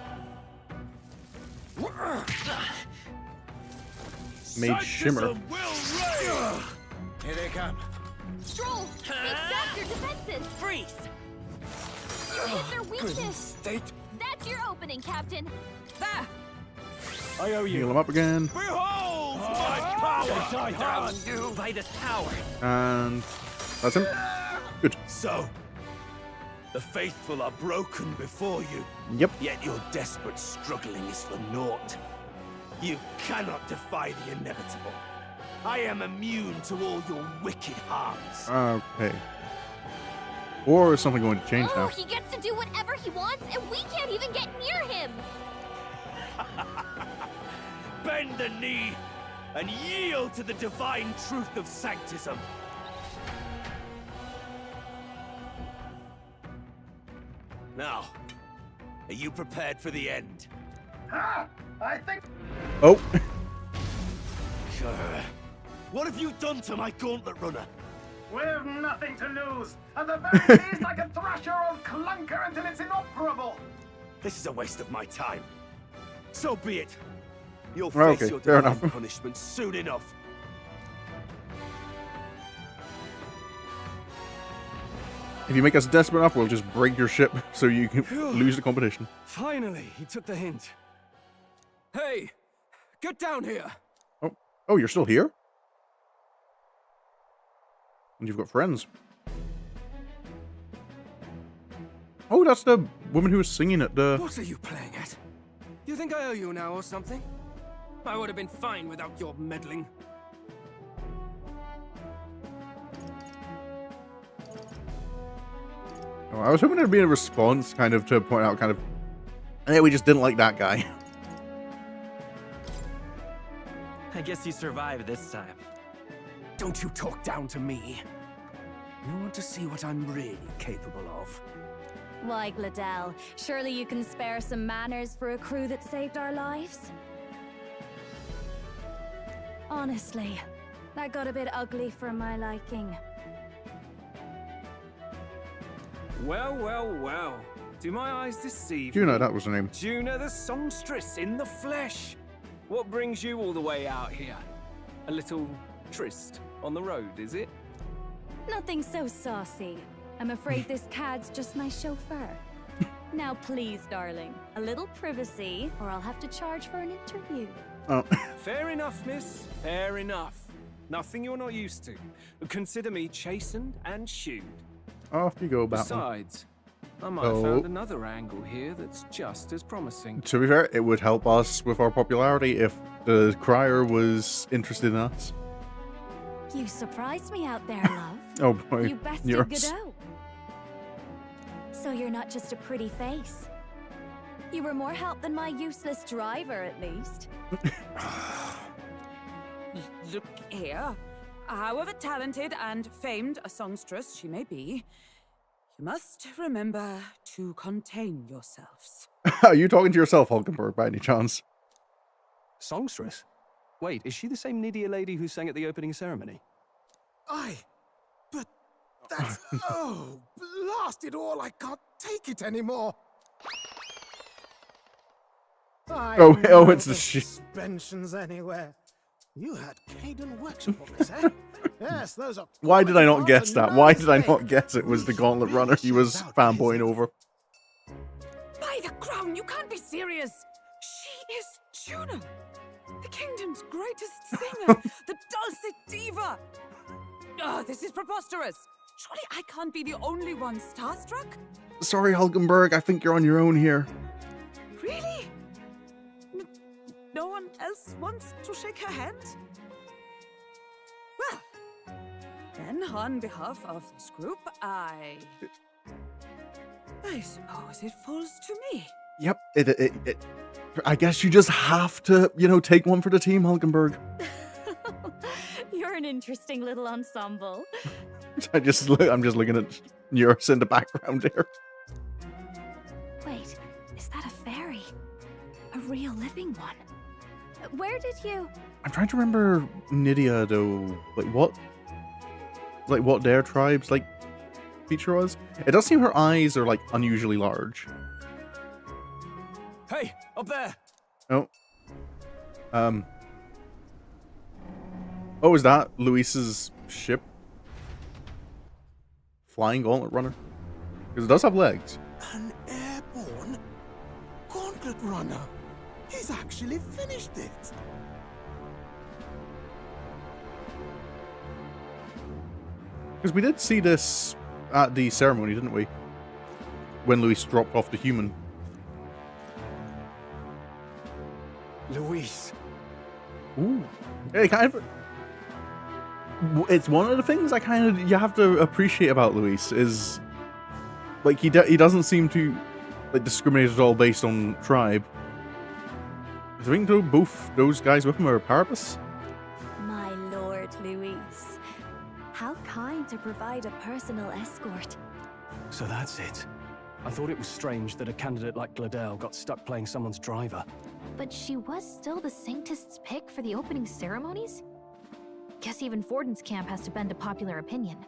Made shimmer. Sanctism will reign! Here they come. Stroll, they've sapped your defenses. Freeze! You hit their weakness. State. That's your opening, Captain. There! I owe Heal you. him up again. Behold my power! Die hard. You Vitus power. And... That's him. Good. So, the faithful are broken before you, Yep. yet your desperate struggling is for naught. You cannot defy the inevitable. I am immune to all your wicked harms. Okay. Or is something going to change Oh, now? he gets to do whatever he wants, and we can't even get near him. Bend the knee and yield to the divine truth of Sanctism. Now, are you prepared for the end? Ha! I think Oh. What have you done to my gauntlet runner? we've nothing to lose. At the very least, I can thrash your old clunker until it's inoperable. This is a waste of my time. So be it. You'll Okay, face your fair divine enough. punishment soon enough. If you make us desperate enough, we'll just break your ship so you can lose the competition. Finally, he took the hint. Hey, get down here. Oh. Oh, you're still here? And you've got friends. Oh, that's the woman who was singing at the... What are you playing at? You think I owe you now or something? I would have been fine without your meddling. Oh, I was hoping there'd be a response, kind of, to point out, kind of... Hey, we just didn't like that guy. I guess you survived this time. Don't you talk down to me. You want to see what I'm really capable of? Why, Gladell, surely you can spare some manners for a crew that saved our lives? Honestly, that got a bit ugly for my liking. Well, well, well. Do my eyes deceive Juno, me? that was her name. Juno the songstress in the flesh. What brings you all the way out here? A little tryst on the road, is it? Nothing so saucy. I'm afraid this cad's just my chauffeur. Now please, darling, a little privacy, or I'll have to charge for an interview. Oh. Fair enough, miss. Fair enough. Nothing you're not used to. Consider me chastened and shooed. Off you go, Batman. Besides, I might Oh. have found another angle here that's just as promising. To be fair, it would help us with our popularity if the crier was interested in us. You surprised me out there, love. Oh boy, You bested yours. Godot. So you're not just a pretty face. You were more help than my useless driver, at least. Look here. However talented and famed a songstress she may be, You must remember to contain yourselves. Are you talking to yourself, Hulkenberg, by any chance? Songstress? Wait, is she the same Nydia lady who sang at the opening ceremony? Aye, but that's... oh, blast it all, I can't take it anymore. Oh, it's the suspensions anywhere. You had Caden workshop on this, eh? Yes, those are... Why did I not guess that? Why did I not guess it was the Gauntlet Runner he was fanboying over? By the crown, you can't be serious! She is Juno, the kingdom's greatest singer, the dulcet diva! Oh, this is preposterous! Surely I can't be the only one starstruck? Sorry, Hulkenberg, I think you're on your own here. Really? No one else wants to shake her hand? Well, then on behalf of this group, I suppose it falls to me. Yep, I guess you just have to, take one for the team, Hulkenberg. You're an interesting little ensemble. I'm just looking at yours in the background there. Wait, is that a fairy? A real living one? Where did you... I'm trying to remember Nydia, though. What their tribe's, feature was? It does seem her eyes are, unusually large. Hey, up there! Oh. Oh, is that Luis's ship? Flying Gauntlet Runner? Because it does have legs. An airborne Gauntlet Runner. He's actually finished it. Because we did see this at the ceremony, didn't we? When Luis dropped off the human. Luis. Ooh. It's one of the things you have to appreciate about Luis is he doesn't seem to discriminate at all based on tribe. I think both those guys with him are Parapus. My lord, Luis. How kind to provide a personal escort. So that's it. I thought it was strange that a candidate like Gladel got stuck playing someone's driver. But she was still the Sanctist's pick for the opening ceremonies? Guess even Forden's camp has to bend to popular opinion.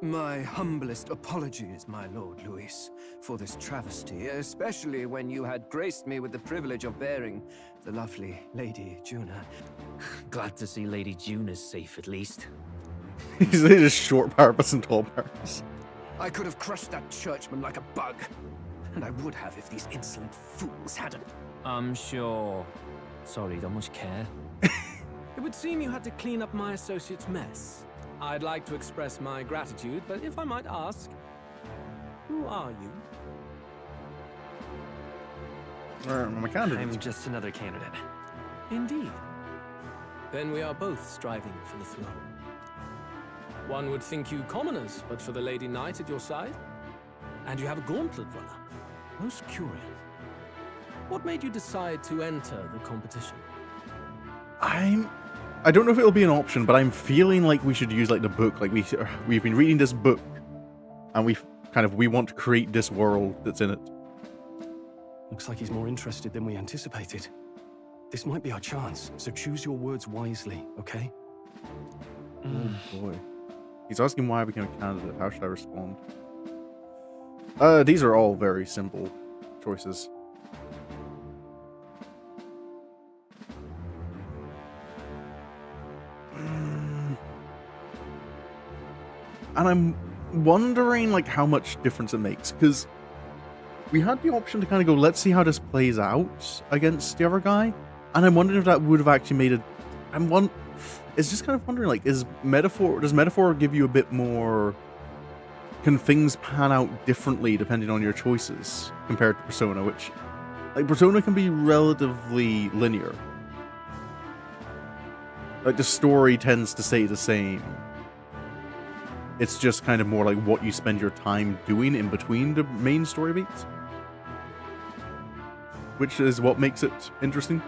My humblest apologies, my lord Luis, for this travesty, especially when you had graced me with the privilege of bearing the lovely Lady Juna. Glad to see Lady Juna's safe, at least. He's just short Parapus and tall Parapus. I could have crushed that churchman like a bug, and I would have if these insolent fools hadn't. I'm sure. Sorry, don't much care. It would seem you had to clean up my associate's mess. I'd like to express my gratitude, but if I might ask, who are you? I'm a candidate. I'm just another candidate. Indeed. Then we are both striving for the throne. One would think you commoners, but for the Lady Knight at your side. And you have a gauntlet runner. Most curious. What made you decide to enter the competition? I don't know if it'll be an option, but I'm feeling like we should use the book. We've been reading this book, and we want to create this world that's in it. Looks like he's more interested than we anticipated. This might be our chance, so choose your words wisely, okay? Oh boy. He's asking why I became a candidate. How should I respond? These are all very simple choices. And I'm wondering how much difference it makes, because we had the option to kind of go, let's see how this plays out against the other guy, and I'm wondering if that would have actually made it. It's just kind of wondering, does metaphor give you a bit more? Can things pan out differently depending on your choices compared to Persona, which Persona can be relatively linear. The story tends to stay the same. It's just kind of more what you spend your time doing in between the main story beats. Which is what makes it interesting.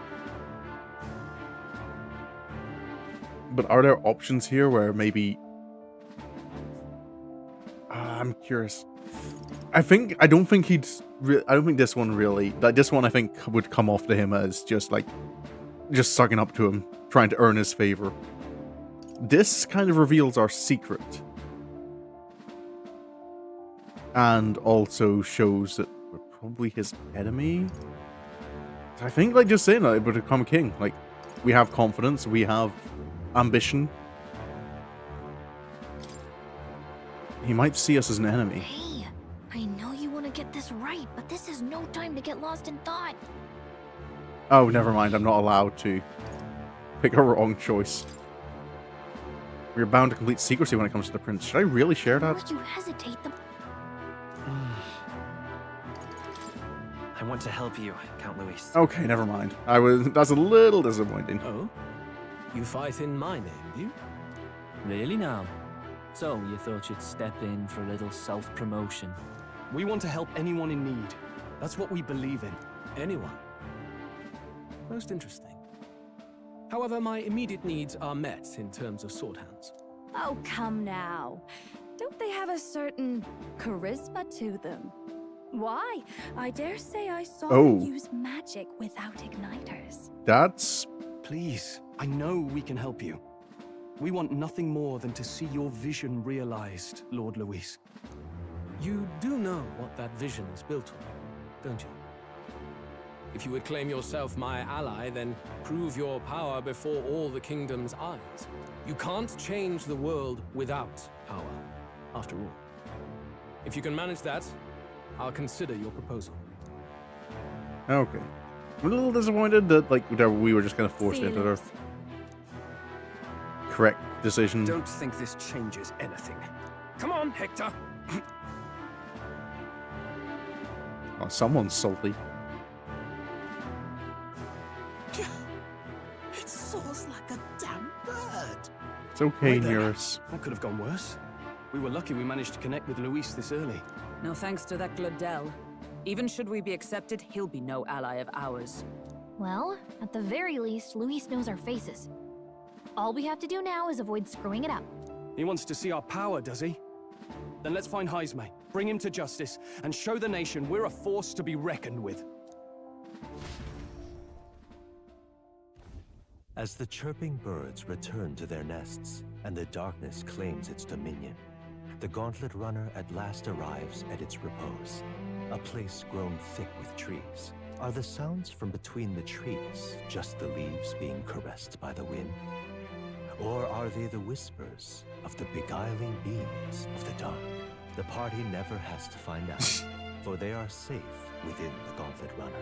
But are there options here where maybe... I'm curious. I don't think this one really. Like this one, I think would come off to him as just sucking up to him, trying to earn his favor. This kind of reveals our secret, and also shows that we're probably his enemy. I think, like, just saying that it would become king. Like, we have confidence, we have ambition. He might see us as an enemy. Hey, I know you want to get this right, but this is no time to get lost in thought. Oh, never mind. I'm not allowed to pick a wrong choice. We're bound to complete secrecy when it comes to the prince. Should I really share that? Would you hesitate the... I want to help you, Count Luis. Okay, never mind. That's a little disappointing. Oh? You fight in my name, do you? Really now? So, you thought you'd step in for a little self-promotion? We want to help anyone in need. That's what we believe in. Anyone? Most interesting. However, my immediate needs are met in terms of sword hands. Oh, come now. Don't they have a certain charisma to them? Why? I dare say I saw them use magic without igniters. That's... Please, I know we can help you. We want nothing more than to see your vision realized, Lord Luis. You do know what that vision is built on, don't you? If you would claim yourself my ally, then prove your power before all the kingdom's eyes. You can't change the world without power, after all. If you can manage that, I'll consider your proposal. Okay. I'm a little disappointed that, like, we were just kind of forced into the correct decision. Don't think this changes anything. Come on, Hector! Oh, someone's salty. It soars like a damn bird. It's okay, Nearest. That could have gone worse. We were lucky we managed to connect with Luis this early. No thanks to that Gladel. Even should we be accepted, he'll be no ally of ours. Well, at the very least, Luis knows our faces. All we have to do now is avoid screwing it up. He wants to see our power, does he? Then let's find Heisme, bring him to justice, and show the nation we're a force to be reckoned with. As the chirping birds return to their nests, and the darkness claims its dominion, the Gauntlet Runner at last arrives at its repose, a place grown thick with trees. Are the sounds from between the trees just the leaves being caressed by the wind? Or are they the whispers of the beguiling beams of the dark? The party never has to find out, for they are safe within the Gauntlet Runner.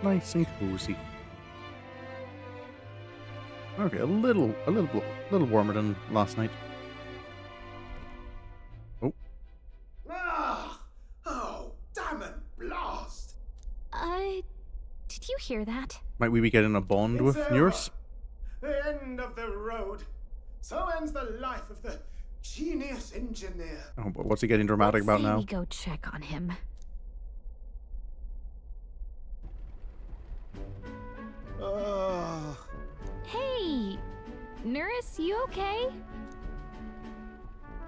Nice and cozy. Okay, a little warmer than last night. Oh. Ah! Oh, damn it, blast! Did you hear that? Might we be getting a bond with Nurse? The end of the road. So ends the life of the genius engineer. Oh, but what's he getting dramatic about now? We go check on him. Hey, Nurse, you okay?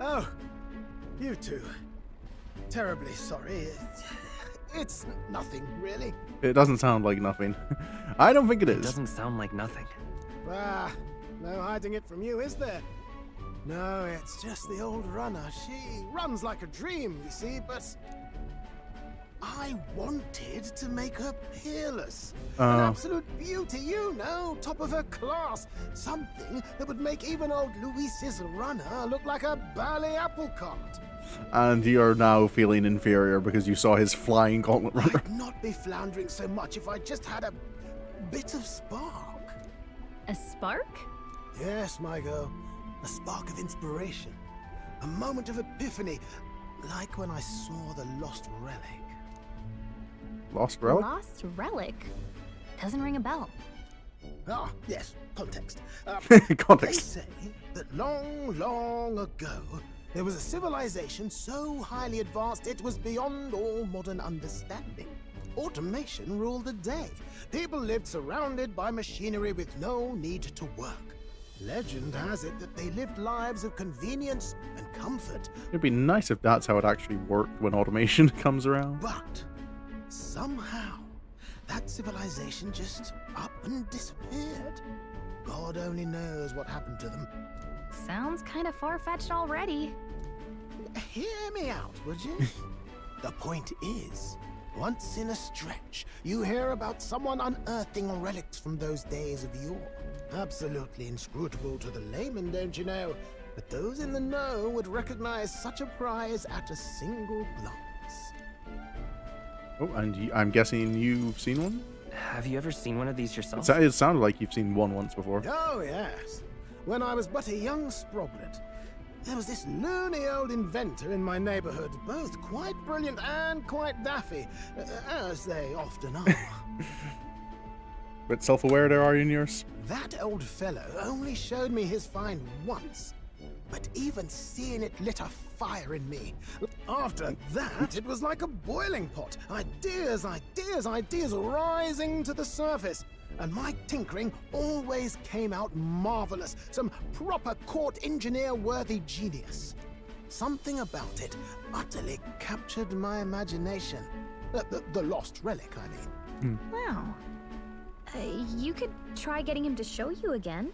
Oh, you two. Terribly sorry. It's nothing, really. It doesn't sound like nothing. I don't think it is. It doesn't sound like nothing. Ah, no hiding it from you, is there? No, it's just the old runner. She runs like a dream, you see, but I wanted to make her peerless. An absolute beauty, you know, top of her class. Something that would make even old Luis's runner look like a bally apple cart. And you're now feeling inferior because you saw his flying Gauntlet Runner. I'd not be floundering so much if I just had a bit of spark. A spark? Yes, my girl. A spark of inspiration. A moment of epiphany. Like when I saw the lost relic. Lost relic? Lost relic? Doesn't ring a bell. Ah, yes. Context. Context. They say that long, long ago, there was a civilization so highly advanced it was beyond all modern understanding. Automation ruled the day. People lived surrounded by machinery with no need to work. Legend has it that they lived lives of convenience and comfort. It'd be nice if that's how it actually worked when automation comes around. But somehow, that civilization just up and disappeared. God only knows what happened to them. Sounds kind of far-fetched already. Hear me out, would you? The point is, once in a stretch, you hear about someone unearthing relics from those days of yore. Absolutely inscrutable to the layman, don't you know? But those in the know would recognize such a prize at a single glance. Oh, and I'm guessing you've seen one? Have you ever seen one of these yourself? It sounded like you've seen one once before. Oh, yes. When I was but a young sproglet, there was this loony old inventor in my neighborhood, both quite brilliant and quite daffy, as they often are. Bit self-aware there, are you, in yours? That old fellow only showed me his find once, but even seeing it lit a fire in me. After that, it was like a boiling pot. Ideas, ideas, ideas rising to the surface. And my tinkering always came out marvelous. Some proper court engineer-worthy genius. Something about it utterly captured my imagination. The lost relic, I mean. Wow. You could try getting him to show you again.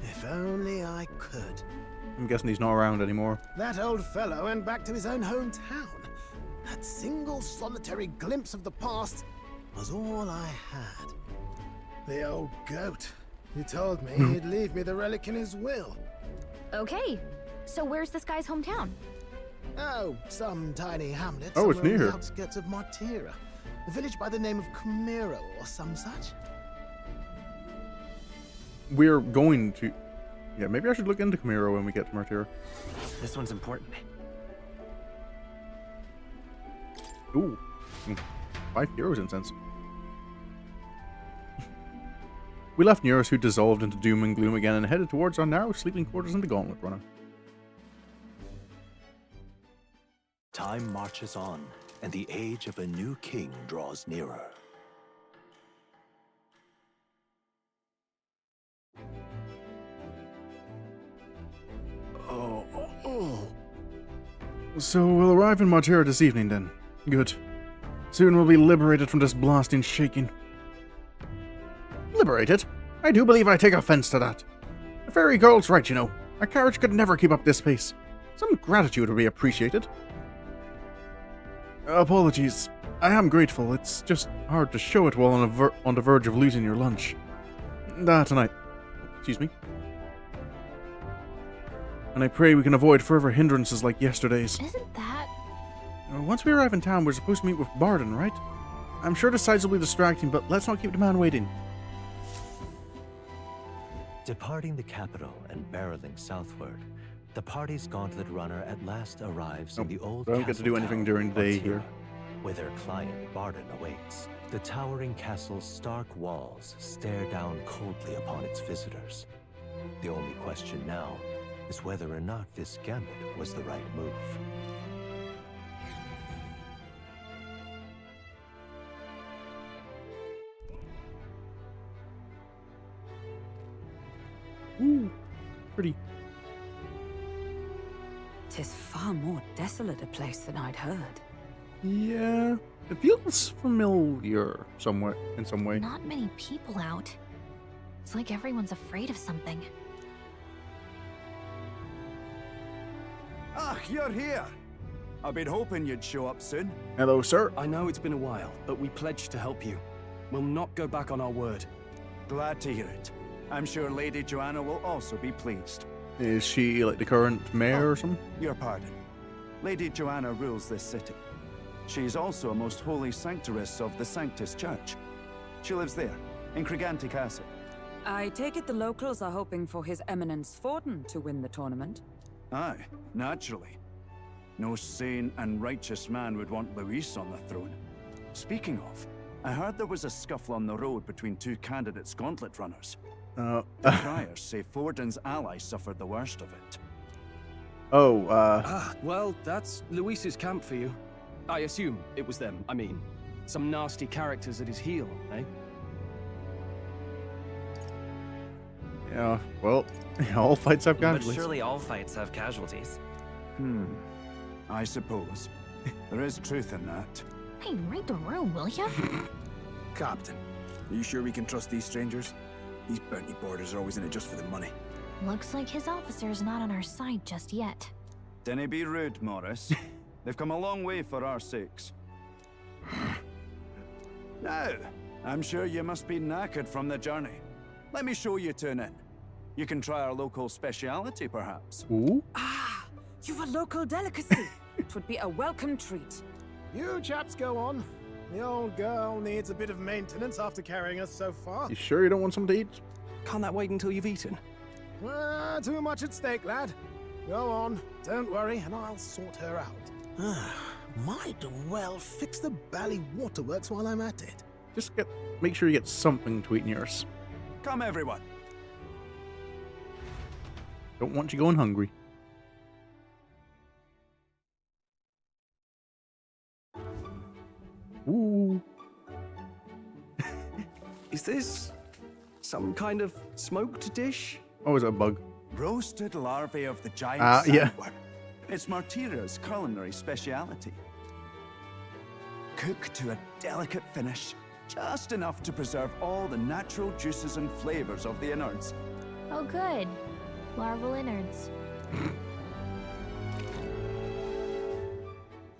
If only I could. I'm guessing he's not around anymore. That old fellow went back to his own hometown. That single solitary glimpse of the past was all I had. The old goat. He told me he'd leave me the relic in his will. Okay, so where's this guy's hometown? Oh, some tiny hamlet. Oh, it's somewhere on near the here. outskirts of Martira. A village by the name of Camiro or some such. We're going to... Yeah, maybe I should look into Camiro when we get to Martyr. This one's important. Ooh. 5 heroes incense. We left Nearest, who dissolved into doom and gloom again, and headed towards our narrow sleeping quarters in the Gauntlet Runner. Time marches on, and the age of a new king draws nearer. So we'll arrive in Martyr this evening then. Good. Soon we'll be liberated from this blasting shaking. Liberated? I do believe I take offense to that. The fairy girl's right, you know. Our carriage could never keep up this pace. Some gratitude would be appreciated. Apologies. I am grateful. It's just hard to show it while on the verge of losing your lunch. Tonight. Excuse me. And I pray we can avoid further hindrances like yesterday's. Isn't that... Once we arrive in town, we're supposed to meet with Barden, right? I'm sure the sights will be distracting, but let's not keep the man waiting. Departing the capital and barreling southward, the party's gauntlet runner at last arrives in the old I don't get to do anything during the day here. Where their client Barden awaits. The towering castle's stark walls stare down coldly upon its visitors. The only question now is whether or not this gambit was the right move. Ooh, pretty. 'Tis far more desolate a place than I'd heard. Yeah, it feels familiar somewhere, in some way. Not many people out. It's like everyone's afraid of something. Ah, you're here. I've been hoping you'd show up soon. Hello, sir. I know it's been a while, but we pledged to help you. We'll not go back on our word. Glad to hear it. I'm sure Lady Joanna will also be pleased. Is she like the current mayor or something? Your pardon. Lady Joanna rules this city. She's also a most holy sanctoress of the Sanctus Church. She lives there, in Criganti Castle. I take it the locals are hoping for His Eminence Forden to win the tournament. Aye, naturally. No sane and righteous man would want Luis on the throne. Speaking of, I heard there was a scuffle on the road between two candidates gauntlet runners. The criers say Forden's ally suffered the worst of it. Well, that's Luis's camp for you. I assume it was them. I mean, some nasty characters at his heel, eh? Yeah, well, all fights have But casualties. surely all fights have casualties. I suppose. There is truth in that. Hey, read the room, will ya? Captain, are you sure we can trust these strangers? These bounty boarders are always in it just for the money. Looks like his officer's not on our side just yet. Dinna be rude, Morris. They've come a long way for our sakes. Now, I'm sure you must be knackered from the journey. Let me show you to an inn. You can try our local speciality, perhaps. Ooh. Ah, you've a local delicacy. It would be a welcome treat. You chaps go on. The old girl needs a bit of maintenance after carrying us so far. You sure you don't want something to eat? Can't that wait until you've eaten? Too much at stake, lad. Go on, don't worry, and I'll sort her out. Might well fix the bally waterworks while I'm at it. Just make sure you get something to eat in yours. Come, everyone. Don't want you going hungry. Ooh. Is this some kind of smoked dish? Oh, is it a bug? Roasted larvae of the giant yeah. sandworm. It's Martira's culinary speciality. Cooked to a delicate finish, just enough to preserve all the natural juices and flavors of the innards. Oh, good. Larval innards.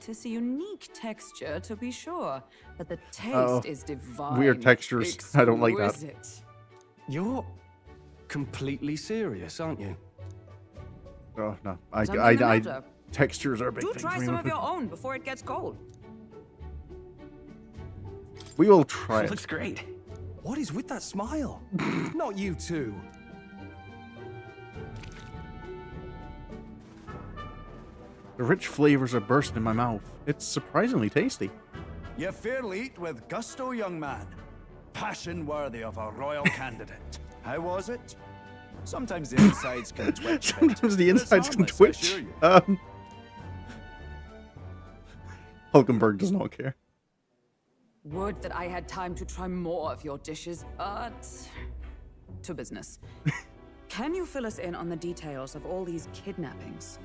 Tis a unique texture, to be sure, but the taste is divine. Weird textures. I don't like that. Exquisite. You're completely serious, aren't you? Oh no, Something the matter? textures are a big Do thing try for me. some of your own before it gets cold. We will try it. Looks great. What is with that smile? Not you two. The rich flavors are bursting in my mouth. It's surprisingly tasty. You fairly eat with gusto, young man. Passion worthy of a royal candidate. How was it? Sometimes the insides can twitch. Sometimes the insides can harmless, I twitch. assure you. Hulkenberg does not care. Would that I had time to try more of your dishes, but to business. Can you fill us in on the details of all these kidnappings?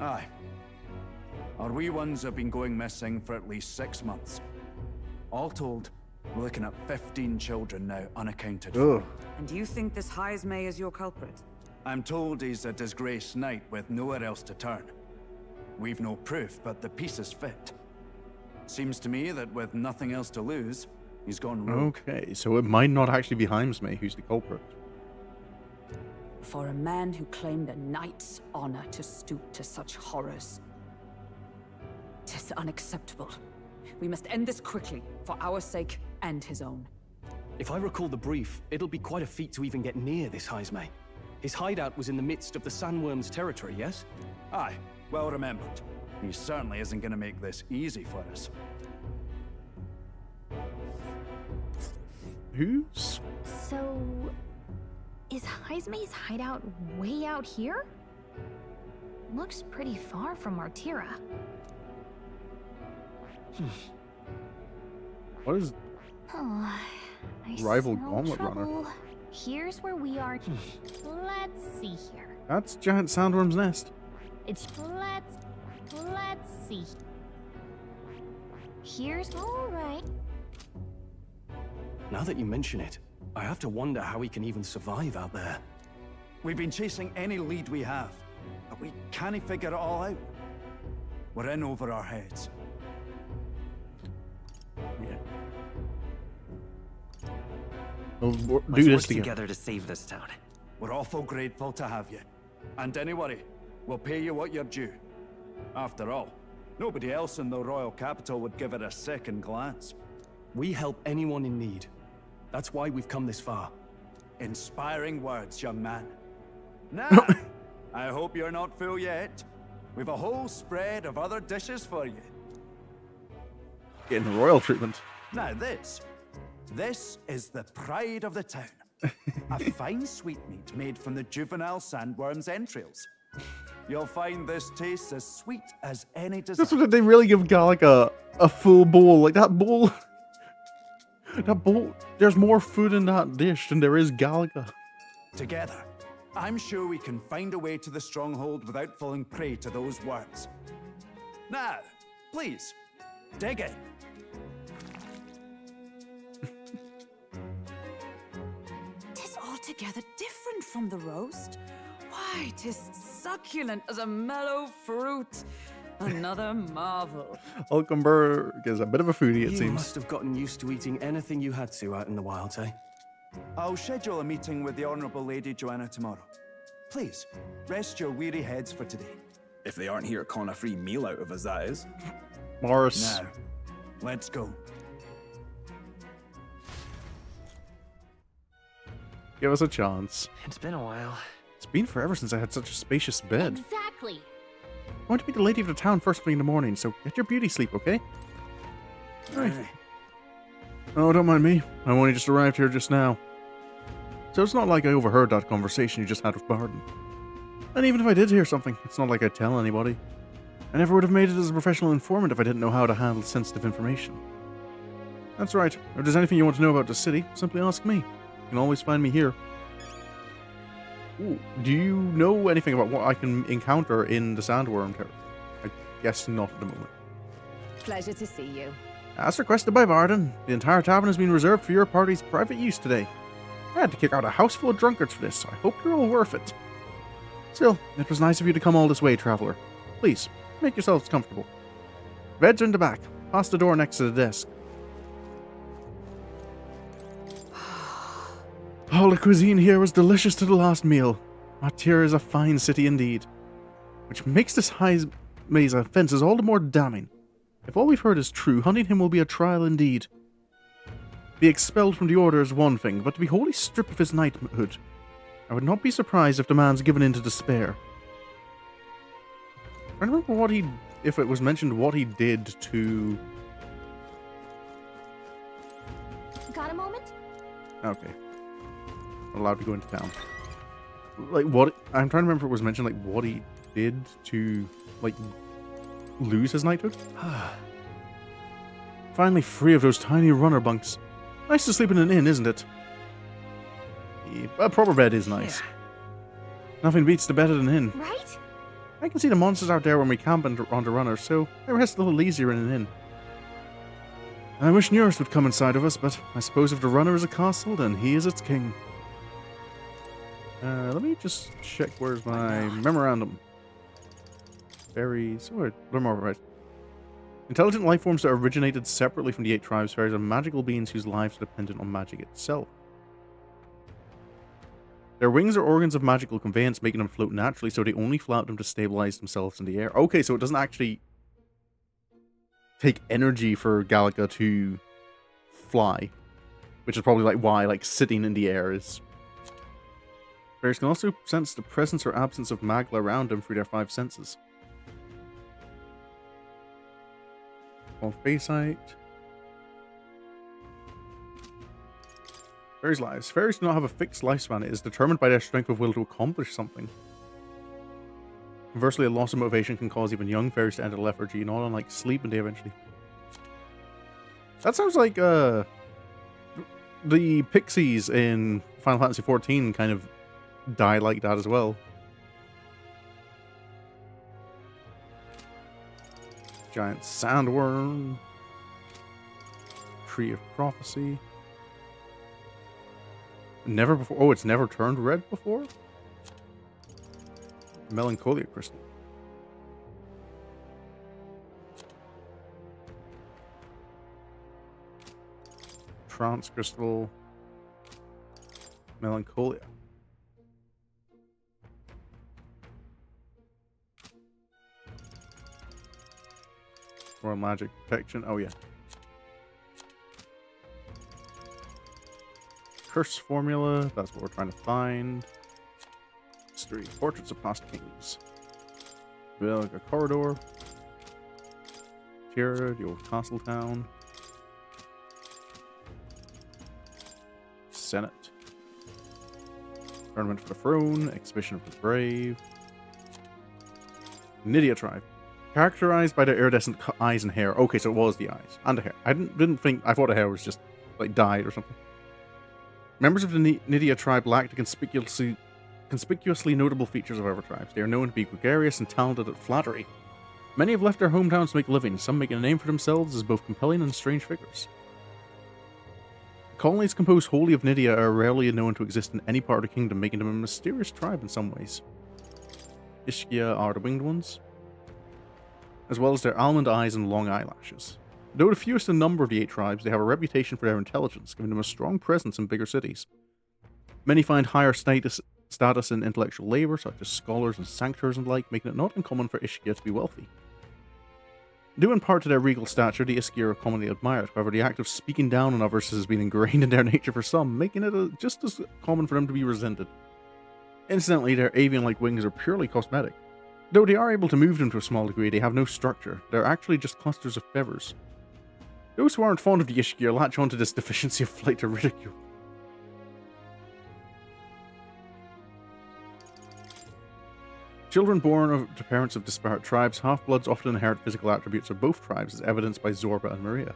Aye. Our wee ones have been going missing for at least 6 months. All told, we're looking at 15 children now unaccounted for. Ugh. And do you think this Heismay is your culprit? I'm told he's a disgraced knight with nowhere else to turn. We've no proof, but the pieces fit. Seems to me that with nothing else to lose, he's gone rogue. Okay, so it might not actually be Heimsmay who's the culprit. For a man who claimed a knight's honor to stoop to such horrors. 'Tis unacceptable. We must end this quickly, for our sake and his own. If I recall the brief, it'll be quite a feat to even get near this Heismay. His hideout was in the midst of the sandworm's territory, yes? Aye, well remembered. He certainly isn't going to make this easy for us. Who's? So, is Heismay's hideout way out here? Looks pretty far from Martira. What is Oh, I rival smell gauntlet runner? trouble. Here's where we are. Let's see here. That's giant sandworm's nest. It's let's see. Here's all right. Now that you mention it, I have to wonder how he can even survive out there. We've been chasing any lead we have, but we can't figure it all out. We're in over our heads. Yeah. We'll do Let's this work together. together to save this town. We're awful grateful to have you. And don't worry, we'll pay you what you're due. After all, nobody else in the royal capital would give it a second glance. We help anyone in need. That's why we've come this far. Inspiring words, young man. Now, I hope you're not full yet. We've a whole spread of other dishes for you. Getting royal treatment. Now this is the pride of the town. A fine sweetmeat made from the juvenile sandworm's entrails. You'll find this tastes as sweet as any dessert. That's what they really give Galaga a full bowl. Like that bowl. That bowl. There's more food in that dish than there is Galaga. Together, I'm sure we can find a way to the stronghold without falling prey to those worms. Now, please, dig in. Tis altogether different from the roast. Why, tis succulent as a mellow fruit. Another marvel. Hulkenberg is a bit of a foodie, it You seems. must have gotten used to eating anything you had to out in the wilds, eh? I'll schedule a meeting with the Honourable Lady Joanna tomorrow. Please, rest your weary heads for today. If they aren't here con a free meal out of us, that is. Morris. Now, let's go. Give us a chance. It's been a while. It's been forever since I had such a spacious bed. Exactly. I'm going to meet the lady of the town first thing in the morning, so get your beauty sleep, okay? Right. Oh, don't mind me. I only just arrived here just now. So it's not like I overheard that conversation you just had with Barden. And even if I did hear something, it's not like I'd tell anybody. I never would have made it as a professional informant if I didn't know how to handle sensitive information. That's right. If there's anything you want to know about the city, simply ask me. You can always find me here. Ooh, do you know anything about what I can encounter in the Sandworm Terrace? I guess not at the moment. Pleasure to see you. As requested by Barden, the entire tavern has been reserved for your party's private use today. I had to kick out a house full of drunkards for this, so I hope you're all worth it. Still, it was nice of you to come all this way, traveler. Please, make yourselves comfortable. Beds are in the back, past the door next to the desk. All the cuisine here was delicious to the last meal. Martyr is a fine city indeed, which makes this high maze offences all the more damning. If all we've heard is true, hunting him will be a trial indeed. Be expelled from the order is one thing, but to be wholly stripped of his knighthood, I would not be surprised if the man's given in to despair. I don't remember if it was mentioned what he did to... Got a moment? Okay. Not allowed to go into town. Like, what... I'm trying to remember if it was mentioned, like, what he did to, like, lose his knighthood? Finally free of those tiny runner bunks. Nice to sleep in an inn, isn't it? Yeah, a proper bed is nice. Yeah. Nothing beats the bed at an inn. Right? I can see the monsters out there when we camp on the runners, so I rest a little easier in an inn. I wish Nearest would come inside of us, but I suppose if the runner is a castle, then he is its king. Let me just check where's my memorandum. Fairies. Oh, I'm all right. Intelligent life forms that originated separately from the 8 tribes. Fairies are magical beings whose lives are dependent on magic itself. Their wings are organs of magical conveyance, making them float naturally, so they only flap them to stabilize themselves in the air. Okay, so it doesn't actually take energy for Galaga to fly, which is probably like why like sitting in the air is. Fairies can also sense the presence or absence of magla around them through their 5 senses. Well, Baysight. Fairies' lives. Fairies do not have a fixed lifespan. It is determined by their strength of will to accomplish something. Conversely, a loss of motivation can cause even young fairies to enter lethargy, not unlike sleep, and they eventually... That sounds like, the pixies in Final Fantasy XIV kind of die like that as well. Giant sandworm. Tree of Prophecy. Never before. Oh, it's never turned red before? Melancholia crystal. Trance crystal. Melancholia. Royal magic protection. Oh, yeah. Curse formula. That's what we're trying to find. History. Portraits of past kings. Build a corridor. Tierra, the old castle town. Senate. Tournament for the throne. Exhibition of the brave. Nydia tribe. Characterized by their iridescent eyes and hair. Okay, so it was the eyes and the hair. I didn't think. I thought the hair was just like dyed or something. Members of the Nydia tribe lack the conspicuously notable features of other tribes. They are known to be gregarious and talented at flattery. Many have left their hometowns to make a living, some making a name for themselves as both compelling and strange figures. Colonies composed wholly of Nydia are rarely known to exist in any part of the kingdom, making them a mysterious tribe in some ways. Ishkia are the winged ones, as well as their almond eyes and long eyelashes. Though the fewest in number of the 8 tribes, they have a reputation for their intelligence, giving them a strong presence in bigger cities. Many find higher status in intellectual labor, such as scholars and sanctors and like, making it not uncommon for Ishkia to be wealthy. Due in part to their regal stature, the Ishkia are commonly admired. However, the act of speaking down on others has been ingrained in their nature for some, making it just as common for them to be resented. Incidentally, their avian-like wings are purely cosmetic. Though they are able to move them to a small degree, they have no structure. They're actually just clusters of feathers. Those who aren't fond of the Ishkia latch onto this deficiency of flight to ridicule. Children born to parents of disparate tribes, half-bloods often inherit physical attributes of both tribes, as evidenced by Zorba and Maria.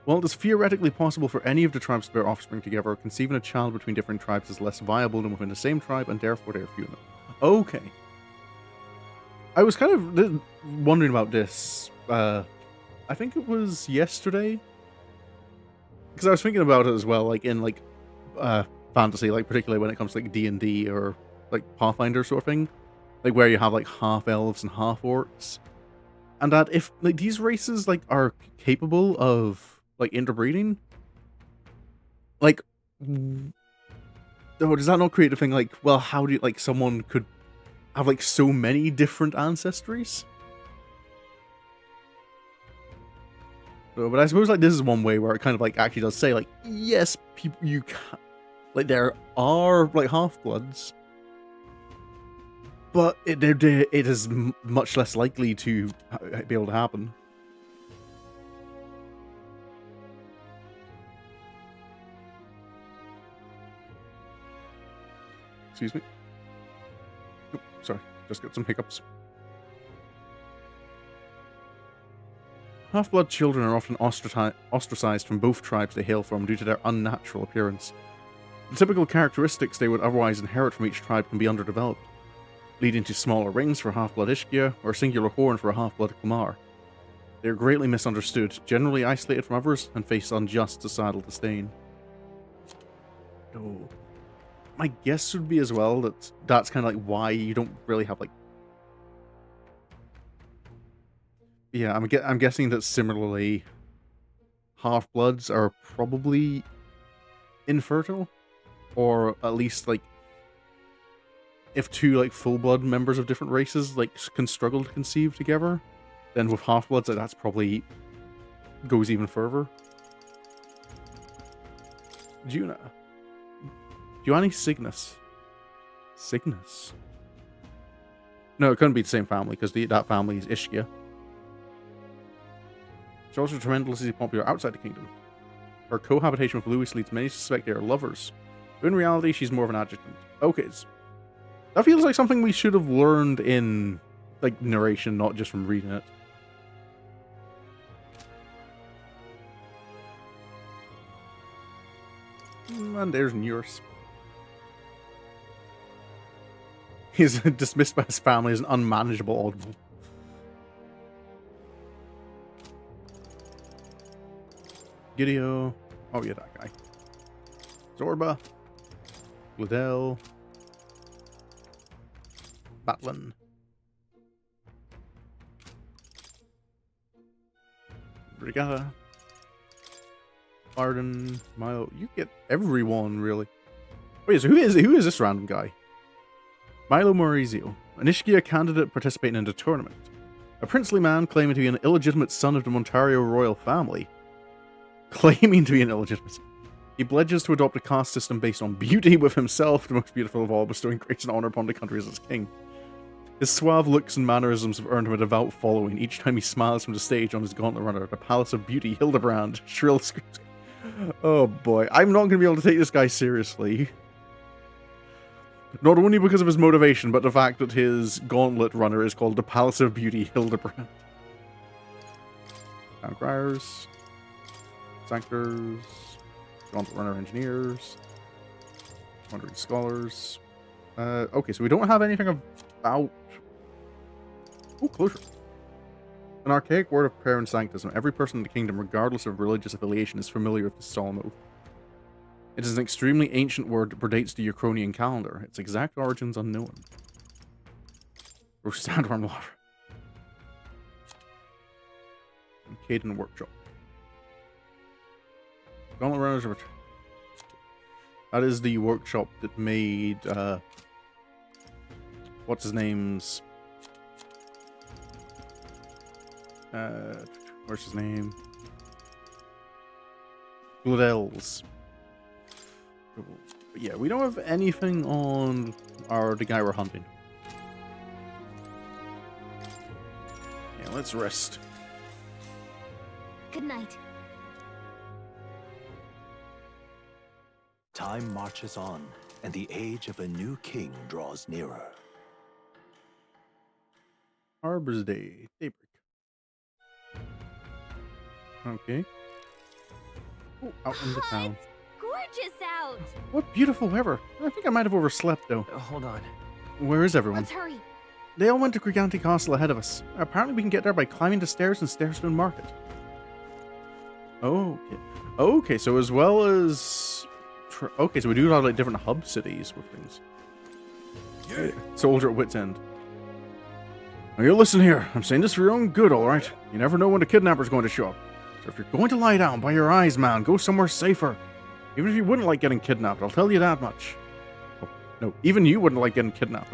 While it is theoretically possible for any of the tribes to bear offspring together, conceiving a child between different tribes is less viable than within the same tribe, and therefore they are few enough. Okay. I was kind of wondering about this. I think it was yesterday, because I was thinking about it as well, like in like fantasy, like particularly when it comes to like D&D or like Pathfinder sort of thing, like where you have like half elves and half orcs, and that if like these races like are capable of like interbreeding, like, oh, does that not create a thing like, well, how do you, like someone could have like so many different ancestries? But I suppose like this is one way where it kind of like actually does say like, yes, people, you can, like there are like half-bloods, but it is much less likely to be able to happen. Excuse me. Oh, sorry, just got some hiccups. Half-blood children are often ostracized from both tribes they hail from due to their unnatural appearance. The typical characteristics they would otherwise inherit from each tribe can be underdeveloped, leading to smaller rings for half-blood Ishkia or a singular horn for a half-blood Klamar. They are greatly misunderstood, generally isolated from others, and face unjust societal disdain. Oh. My guess would be as well that that's kind of like why you don't really have like... Yeah, I'm guessing that similarly, half-bloods are probably infertile, or at least like if two like full-blood members of different races like can struggle to conceive together, then with half-bloods that's probably goes even further. Giovanni Cygnus. Cygnus. No, it couldn't be the same family because that family is Ishkia. She's also tremendously popular outside the kingdom. Her cohabitation with Louis leads many to suspect they are lovers, but in reality she's more of an adjutant. Okay, that feels like something we should have learned in like narration, not just from reading it. And there's Nurse. He's dismissed by his family as an unmanageable oddball. Gideon. Oh yeah, that guy. Zorba. Liddell. Batlin. Brigada. Arden. Milo. You get everyone, really. Wait, so who is this random guy? Milo Maurizio, an Ishkia candidate participating in the tournament. A princely man claiming to be an illegitimate son of the Montario royal family. Claiming to be an illegitimate. He pledges to adopt a caste system based on beauty, with himself, the most beautiful of all, bestowing grace and honor upon the country as its king. His suave looks and mannerisms have earned him a devout following. Each time he smiles from the stage on his gauntlet runner, the Palace of Beauty, Hildebrand, shrill screams. Oh boy, I'm not going to be able to take this guy seriously. Not only because of his motivation, but the fact that his gauntlet runner is called the Palace of Beauty, Hildebrand. Town Criers. Sanctors. Gauntlet Runner Engineers. Wandering Scholars. Okay, so we don't have anything about... Oh, closure. An archaic word of prayer and sanctism. Every person in the kingdom, regardless of religious affiliation, is familiar with this solemn oath. It is an extremely ancient word that predates the Uchronian calendar. Its exact origins unknown. Or sandworm larva. Caden Workshop. Gauntlet Runners are... That is the workshop that made, what's his name's... where's his name? Bloodell's. But yeah, we don't have anything on the guy we're hunting. Yeah, let's rest. Good night. Time marches on, and the age of a new king draws nearer. Harbor's Day. Daybreak. Okay. Oh, out in the town. Gorgeous out. What beautiful weather. I think I might have overslept, though. Hold on. Where is everyone? Let's hurry. They all went to Criganti Castle ahead of us. Apparently we can get there by climbing the stairs in Starestone Market. Okay. Okay, so as well as... Okay, so we do have like different hub cities with things. Yeah. Soldier at wit's end. Now you listen here. I'm saying this for your own good, alright? You never know when the kidnapper's going to show up. So if you're going to lie down by your eyes, man, go somewhere safer. Even if you wouldn't like getting kidnapped, I'll tell you that much. Oh, no, even you wouldn't like getting kidnapped.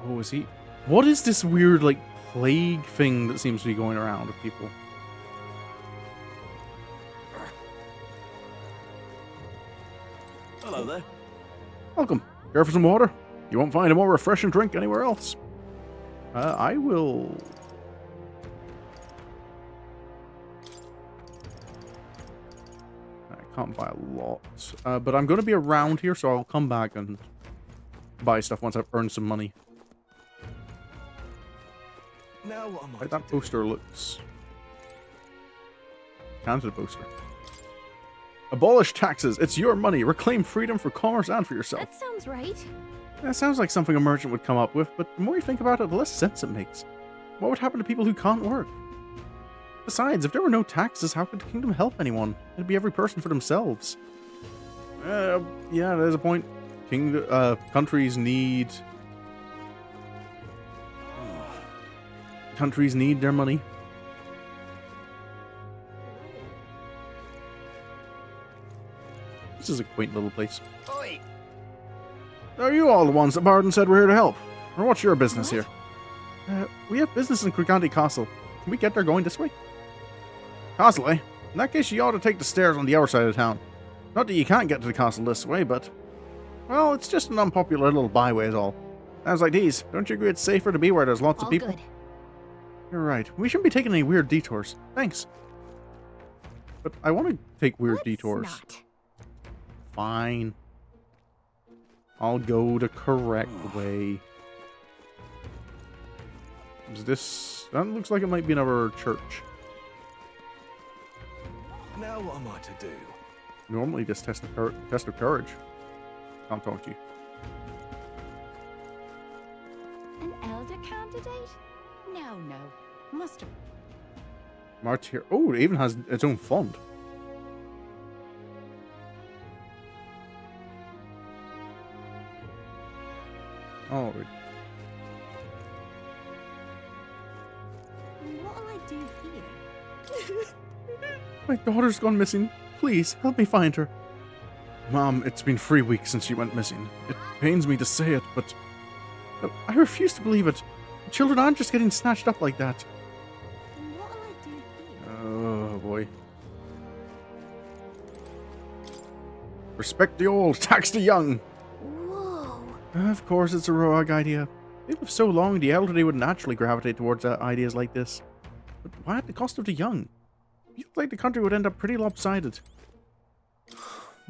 Oh, is he... What is this weird, like, plague thing that seems to be going around with people? Hello there. Welcome. Care for some water? You won't find a more refreshing drink anywhere else. I will... I can't buy a lot. But I'm going to be around here, so I'll come back and buy stuff once I've earned some money. Now what am I Like that poster looks... Counted poster. Abolish taxes. It's your money. Reclaim freedom for commerce and for yourself. That sounds right. That sounds like something a merchant would come up with, but the more you think about it, the less sense it makes. What would happen to people who can't work? Besides, if there were no taxes, how could the kingdom help anyone? It'd be every person for themselves. Yeah, there's a point. Countries need... Countries need their money. This is a quaint little place. Oi! Are you all the ones that Barden said were here to help? Or what's your business here? We have business in Criganti Castle. Can we get there going this way? Castle, eh? In that case, you ought to take the stairs on the outer side of town. Not that you can't get to the castle this way, but... Well, it's just an unpopular little byway is all. Times like these, don't you agree it's safer to be where there's lots of people? Good. You're right. We shouldn't be taking any weird detours. Thanks. But I want to take weird detours. Not. Fine. I'll go the correct way. Is this... That looks like it might be another church. Now what am I to do? Normally just test of courage. Can't talk to you. An elder candidate? No. Must have... Martyr... Oh, it even has its own font. Alright. What'll I do here? My daughter's gone missing. Please, help me find her. Mom, it's been 3 weeks since she went missing. It pains me to say it, but... I refuse to believe it. Children aren't just getting snatched up like that. What'll I do here? Oh, boy. Respect the old, tax the young. Whoa. Of course, it's a rogue idea. They live so long, the elderly would naturally gravitate towards ideas like this. But why at the cost of the young? Feels like the country would end up pretty lopsided.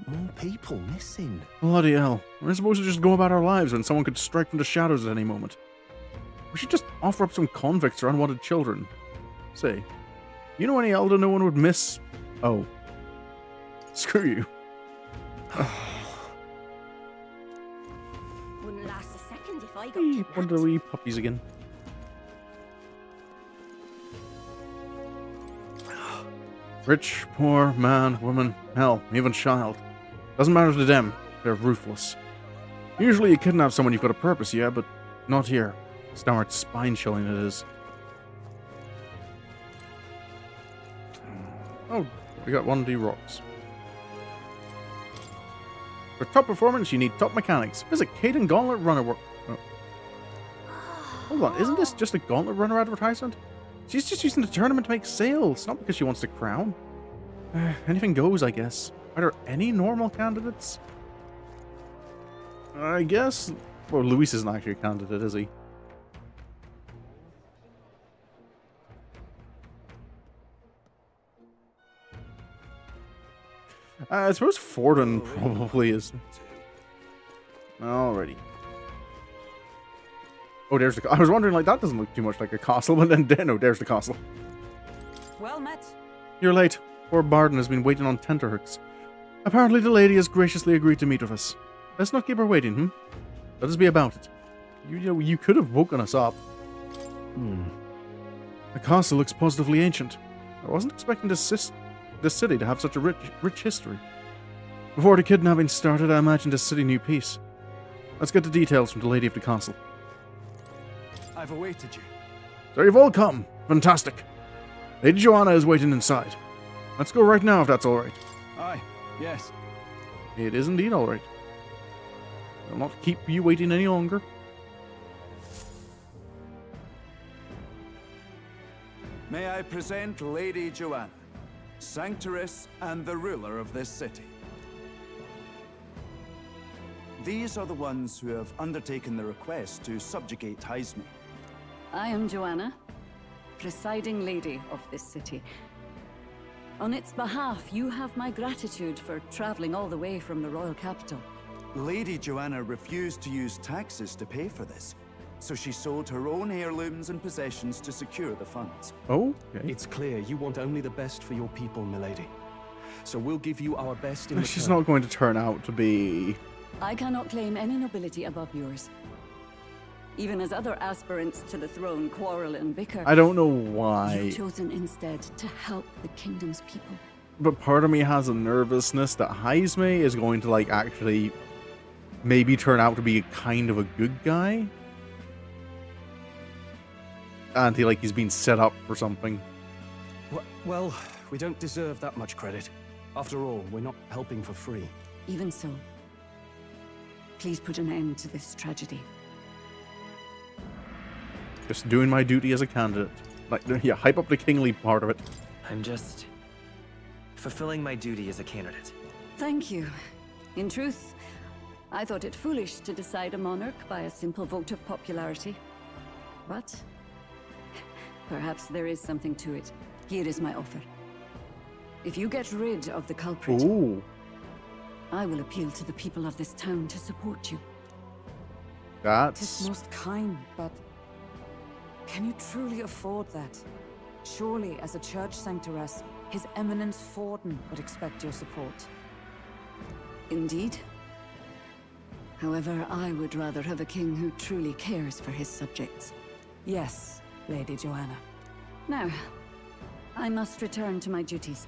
More people missing. Bloody hell. We're supposed to just go about our lives when someone could strike from the shadows at any moment. We should just offer up some convicts or unwanted children. Say, you know any elder no one would miss? Oh. Screw you. Wouldn't last a second if I got Hey, kidnapped. what are we puppies again? Rich, poor, man, woman, hell, even child. Doesn't matter to them. They're ruthless. Usually you kidnap someone you've got a purpose, yeah, but not here. It's downright spine-chilling it is. Oh, we got 1D rocks. For top performance, you need top mechanics. Visit Caden Gauntlet Runner work. Oh. Hold on, isn't this just a Gauntlet Runner advertisement? She's just using the tournament to make sales, not because she wants the crown. Anything goes, I guess. Are there any normal candidates? I guess... Well, Luis isn't actually a candidate, is he? I suppose Forden probably is. Alrighty. Oh, there's the... I was wondering, like, that doesn't look too much like a castle, but then, no, there's the castle. Well met. You're late. Poor Barden has been waiting on tenterhooks. Apparently the lady has graciously agreed to meet with us. Let's not keep her waiting, Let us be about it. You could have woken us up. The castle looks positively ancient. I wasn't expecting this city to have such a rich history. Before the kidnapping started, I imagined this city knew peace. Let's get the details from the lady of the castle. I've awaited you. So you've all come. Fantastic. Lady Joanna is waiting inside. Let's go right now if that's alright. Aye, yes. It is indeed alright. I'll not keep you waiting any longer. May I present Lady Joanna, Sanctress and the ruler of this city. These are the ones who have undertaken the request to subjugate Heisme. I am Joanna, presiding lady of this city. On its behalf, you have my gratitude for traveling all the way from the royal capital. Lady Joanna refused to use taxes to pay for this, so she sold her own heirlooms and possessions to secure the funds. Oh, okay. It's clear you want only the best for your people, milady. So we'll give you our best in return. She's not going to turn out to be... I cannot claim any nobility above yours. Even as other aspirants to the throne quarrel and bicker, I don't know why. you've chosen instead to help the kingdom's people. But part of me has a nervousness that Heisme is going to, like, actually maybe turn out to be kind of a good guy. And he's been set up for something. Well, we don't deserve that much credit. After all, we're not helping for free. Even so, please put an end to this tragedy. Just doing my duty as a candidate. Like, yeah, hype up the kingly part of it. I'm just fulfilling my duty as a candidate. Thank you. In truth, I thought it foolish to decide a monarch by a simple vote of popularity. But perhaps there is something to it. Here is my offer. If you get rid of the culprit, Ooh. I will appeal to the people of this town to support you. That's... Tis most kind, but can you truly afford that? Surely, as a church sanctoress, His Eminence Forden would expect your support. Indeed. However, I would rather have a king who truly cares for his subjects. Yes, Lady Joanna. Now, I must return to my duties.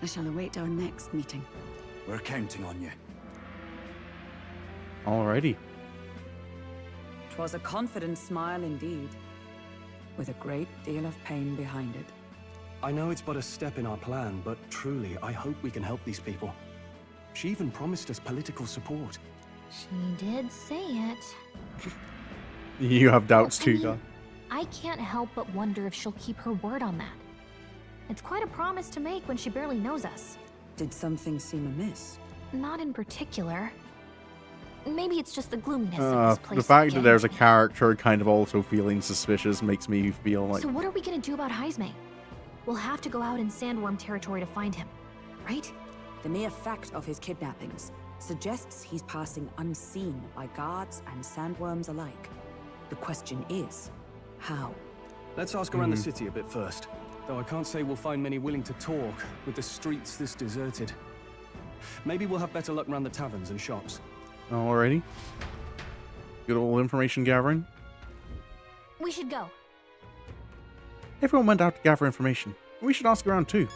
I shall await our next meeting. We're counting on you. Alrighty. 'Twas a confident smile indeed, with a great deal of pain behind it. I know it's but a step in our plan, but truly, I hope we can help these people. She even promised us political support. She did say it. You have doubts too, Doc. I can't help but wonder if she'll keep her word on that. It's quite a promise to make when she barely knows us. Did something seem amiss? Not in particular. Maybe it's just the gloominess of this place. The fact that there's a character kind of also feeling suspicious makes me feel like... So what are we gonna do about Heisme? We'll have to go out in Sandworm territory to find him, right? The mere fact of his kidnappings suggests he's passing unseen by guards and sandworms alike. The question is, how? Let's ask around the city a bit first. Though I can't say we'll find many willing to talk with the streets this deserted. Maybe we'll have better luck around the taverns and shops. Alrighty. Good old information gathering. We should go. Everyone went out to gather information. We should ask around too.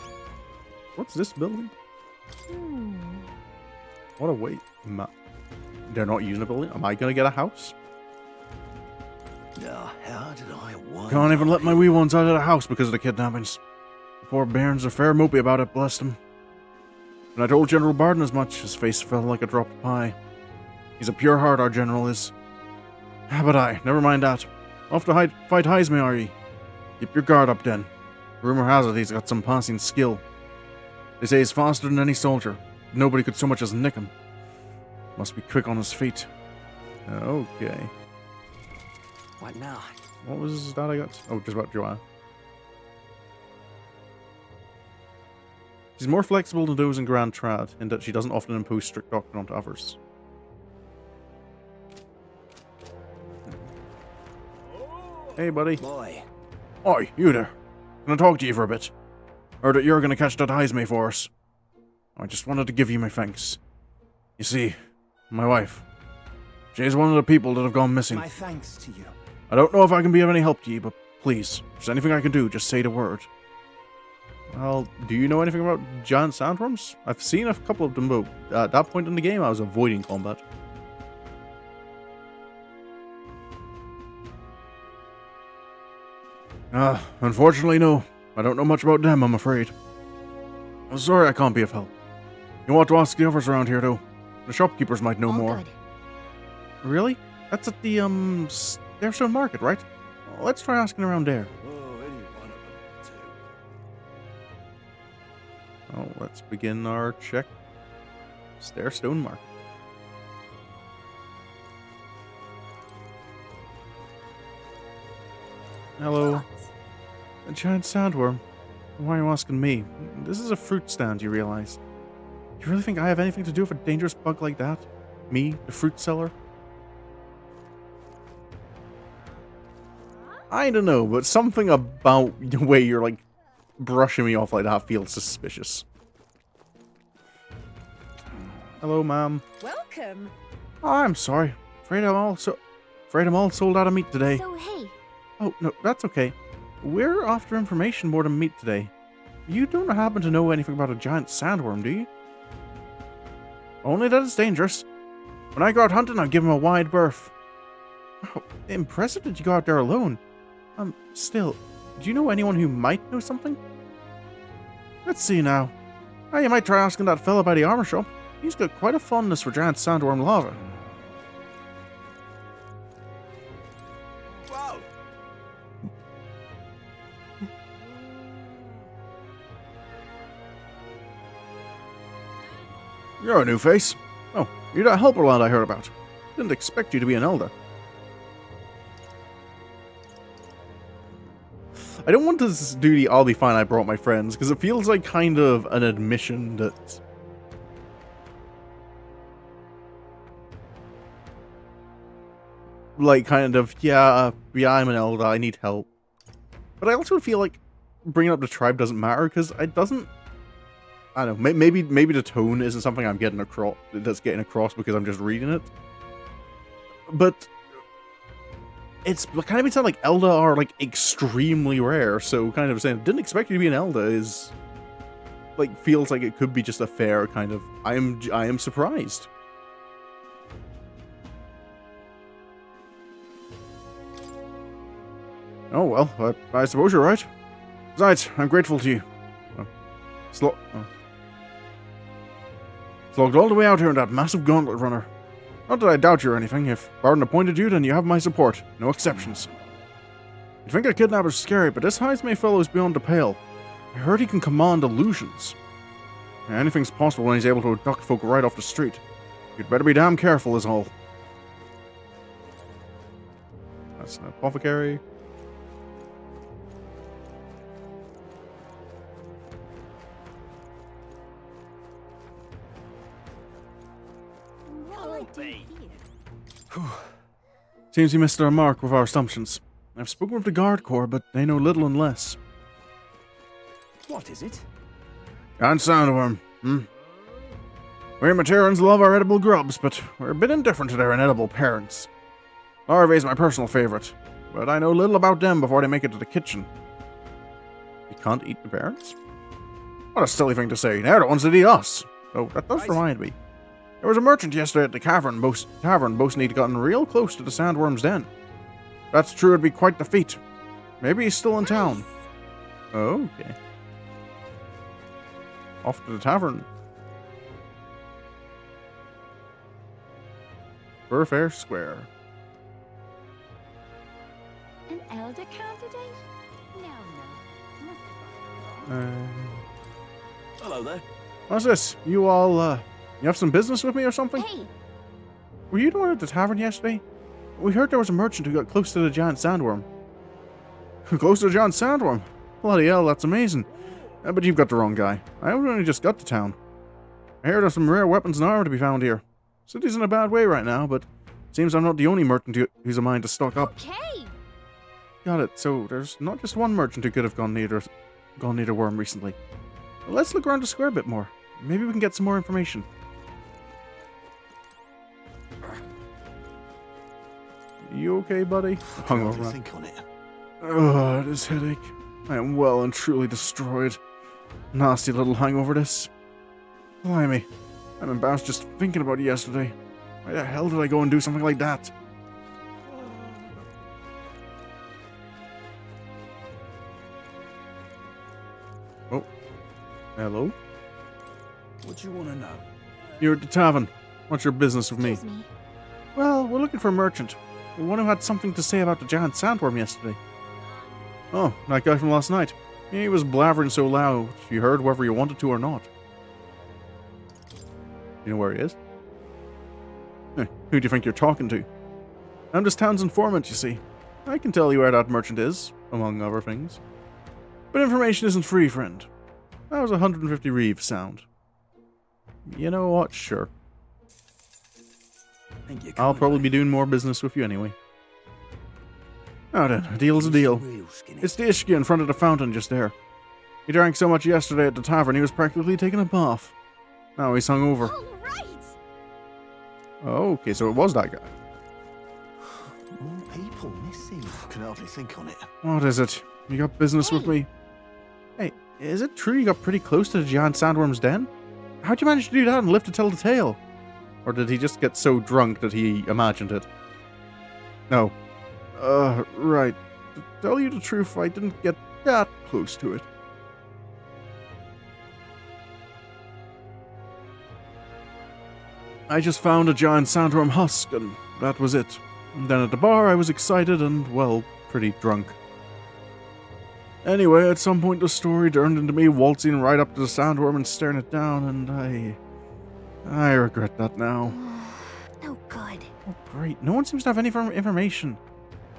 What's this building? What a wait. They're not using a building? Am I gonna get a house? Now, how did I want? Can't even let my wee ones out of the house because of the kidnappings. The poor bairns are fair mopey about it, bless them. When I told General Barden as much, his face fell like a dropped pie. He's a pure heart, our general is. But never mind that. Off to fight Heisme, are ye? Keep your guard up, then. Rumor has it he's got some passing skill. They say he's faster than any soldier. Nobody could so much as nick him. Must be quick on his feet. Okay. What now? What was that I got? Oh, just about Joanna. She's more flexible than those in Grand Trad, in that she doesn't often impose strict doctrine onto others. Hey, buddy. Boy. Oi, you there. Can I talk to you for a bit? Heard that you're gonna catch that Heisme for us. I just wanted to give you my thanks. You see, my wife. She's one of the people that have gone missing. My thanks to you. I don't know if I can be of any help to you, but please, if there's anything I can do, just say the word. Well, do you know anything about giant sandworms? I've seen a couple of them, but at that point in the game, I was avoiding combat. Unfortunately, no. I don't know much about them, I'm afraid. I'm sorry I can't be of help. You want to ask the others around here, though. The shopkeepers might know more. Good. Really? That's at the, Stairstone Market, right? Well, let's try asking around there. Oh, any one of them too. Oh, let's begin our check. Stairstone Market. Hello. A giant sandworm. Why are you asking me? This is a fruit stand, you realize. You really think I have anything to do with a dangerous bug like that? Me, the fruit seller? I don't know, but something about the way you're, like, brushing me off like that feels suspicious. Hello, ma'am. Welcome. Oh, I'm sorry. Afraid I'm all sold out of meat today. So, hey. Oh, no, that's okay. We're after information more than meat today. You don't happen to know anything about a giant sandworm, do you? Only that it's dangerous. When I go out hunting, I give him a wide berth. Oh, impressive that you go out there alone. Still, do you know anyone who might know something? Let's see now. Oh, you might try asking that fella by the armor shop. He's got quite a fondness for giant sandworm larvae. Wow. You're a new face. Oh, you're that helper lad I heard about. Didn't expect you to be an elder. I don't want to do the I'll be fine, I brought my friends, because it feels like kind of an admission that... Like, kind of, yeah, I'm an elder, I need help. But I also feel like bringing up the tribe doesn't matter, because it doesn't... I don't know, maybe the tone isn't something I'm getting across, that's getting across because I'm just reading it. But... It's kind of makes it sound like Elder are, like, extremely rare, so kind of saying, didn't expect you to be an Elder is... Like, feels like it could be just a fair kind of, I am surprised. Oh, well, I suppose you're right. Besides, I'm grateful to you. Slogged all the way out here in that massive gauntlet runner. Not that I doubt you or anything. If Barden appointed you, then you have my support. No exceptions. You think a kidnapper's scary, but this Heisme fellow is beyond the pale. I heard he can command illusions. Yeah, anything's possible when he's able to abduct folk right off the street. You'd better be damn careful is all. That's an apothecary. Seems you missed our mark with our assumptions. I've spoken with the Guard Corps, but they know little and less. What is it? Giant sandworm. We Materans love our edible grubs, but we're a bit indifferent to their inedible parents. Larvae's my personal favorite, but I know little about them before they make it to the kitchen. You can't eat the parents? What a silly thing to say. They're the ones that eat us. Oh, that does remind me. There was a merchant yesterday at the tavern boasting he'd gotten real close to the sandworm's den. If that's true, it'd be quite the feat. Maybe he's still in town. Oh, okay. Off to the tavern. Burfair Square. An elder candidate? No. Hello there. What's this? You all, you have some business with me or something? Hey! Were you the one at the tavern yesterday? We heard there was a merchant who got close to the giant sandworm. Close to the giant sandworm? Bloody hell, that's amazing. But you've got the wrong guy. I only just got to town. I hear there's some rare weapons and armor to be found here. City's in a bad way right now, but it seems I'm not the only merchant who's a mind to stock up. Okay! Got it. So there's not just one merchant who could have gone near the worm recently. Well, let's look around the square a bit more. Maybe we can get some more information. You okay, buddy? Hungover. Think on it. Ugh, this headache. I am well and truly destroyed. Nasty little hangover this. Blimey. I'm embarrassed just thinking about it yesterday. Why the hell did I go and do something like that? Oh. Hello? What do you want to know? You're at the tavern. What's your business with me? Excuse me. Well, we're looking for a merchant. One who had something to say about the giant sandworm yesterday. Oh, that guy from last night. He was blabbering so loud, you heard whether you wanted to or not. You know where he is? Who do you think you're talking to? I'm just town's informant, you see. I can tell you where that merchant is, among other things. But information isn't free, friend. That was 150 reeve sound. You know what? Sure. I'll probably be doing more business with you anyway. Now then, a deal's a deal. It's the Ishki in front of the fountain just there. He drank so much yesterday at the tavern he was practically taking a bath. Now he's hungover. Oh, okay, so it was that guy. More people missing. Can hardly think on it. What is it? You got business with me? Hey, is it true you got pretty close to the giant sandworm's den? How'd you manage to do that and live to tell the tale? Or did he just get so drunk that he imagined it? No. Right. To tell you the truth, I didn't get that close to it. I just found a giant sandworm husk, and that was it. And then at the bar, I was excited and, well, pretty drunk. Anyway, at some point the story turned into me waltzing right up to the sandworm and staring it down, and I regret that now. No good. Oh, great. No one seems to have any information.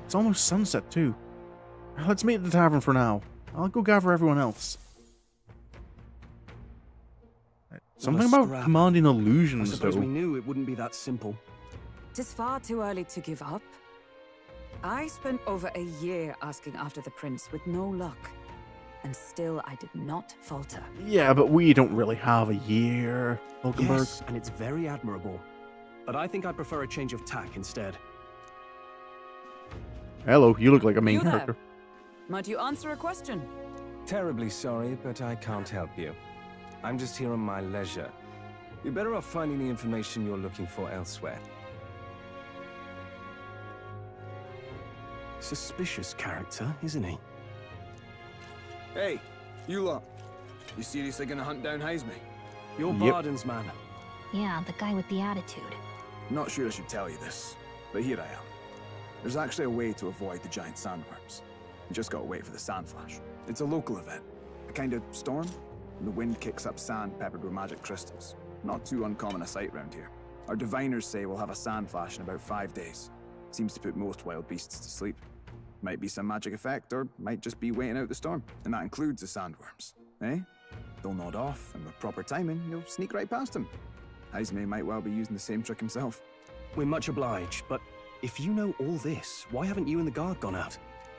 It's almost sunset, too. Let's meet at the tavern for now. I'll go gather everyone else. Something about commanding illusions, I suppose though. we knew it wouldn't be that simple. Tis far too early to give up. I spent over a year asking after the prince with no luck. And still I did not falter. Yeah, but we don't really have a year, Hulkenberg. Yes, and it's very admirable. But I think I'd prefer a change of tack instead. Hello, you look like a main You there. character. Might you answer a question? Terribly sorry, but I can't help you. I'm just here on my leisure. You're better off finding the information you're looking for elsewhere. Suspicious character, isn't he? Hey, you lot. You seriously gonna hunt down Heisme? You're Yep. Barden's man. Yeah, the guy with the attitude. Not sure I should tell you this, but here I am. There's actually a way to avoid the giant sandworms. You just gotta wait for the sand flash. It's a local event, a kind of storm, and the wind kicks up sand peppered with magic crystals. Not too uncommon a sight around here. Our diviners say we'll have a sand flash in about 5 days. Seems to put most wild beasts to sleep. Might be some magic effect, or might just be waiting out the storm, and that includes the sandworms. Eh? They'll nod off, and with proper timing, you'll sneak right past them. Heisme might well be using the same trick himself. We're much obliged, but if you know all this, why haven't you and the guard gone out?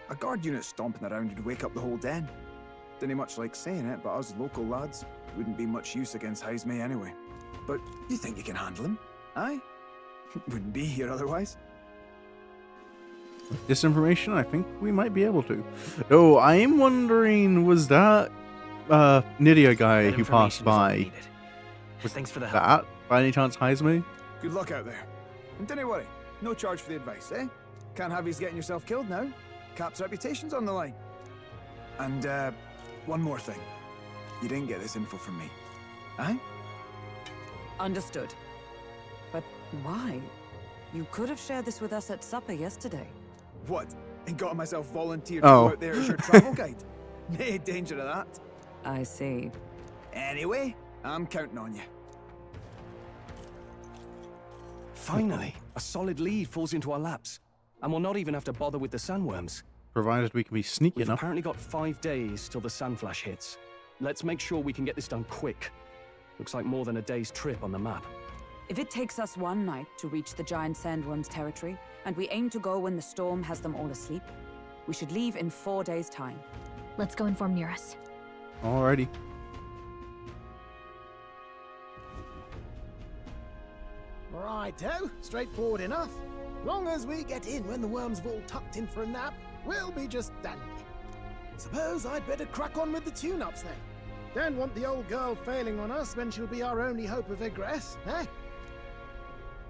A guard unit stomping around would wake up the whole den. Didn't much like saying it, but us local lads wouldn't be much use against Heismay anyway. But you think you can handle him? Aye? Wouldn't be here otherwise. With this information, I think we might be able to. Oh, I am wondering, was that Nydia guy That who passed information is all by? needed. Was Thanks for the help. that by any chance Heismay? Good luck out there. And don't worry, no charge for the advice, eh? Can't have you getting yourself killed now. Cap's reputation's on the line. And, one more thing. You didn't get this info from me. Aye? Understood. But why? You could have shared this with us at supper yesterday. What? And got myself volunteered Oh. to go out there as your travel guide? No danger of that. I see. Anyway, I'm counting on you. Finally, a solid lead falls into our laps. And we'll not even have to bother with the sandworms. Provided we can be sneaky We've enough. apparently got 5 days till the sandflash hits. Let's make sure we can get this done quick. Looks like more than a day's trip on the map. If it takes us one night to reach the giant sandworm's territory, and we aim to go when the storm has them all asleep, we should leave in 4 days' time. Let's go inform Nearest. Alrighty. Righto, straightforward enough. Long as we get in when the worms have all tucked in for a nap, we'll be just dandy. Suppose I'd better crack on with the tune-ups then. Don't want the old girl failing on us when she'll be our only hope of egress, eh?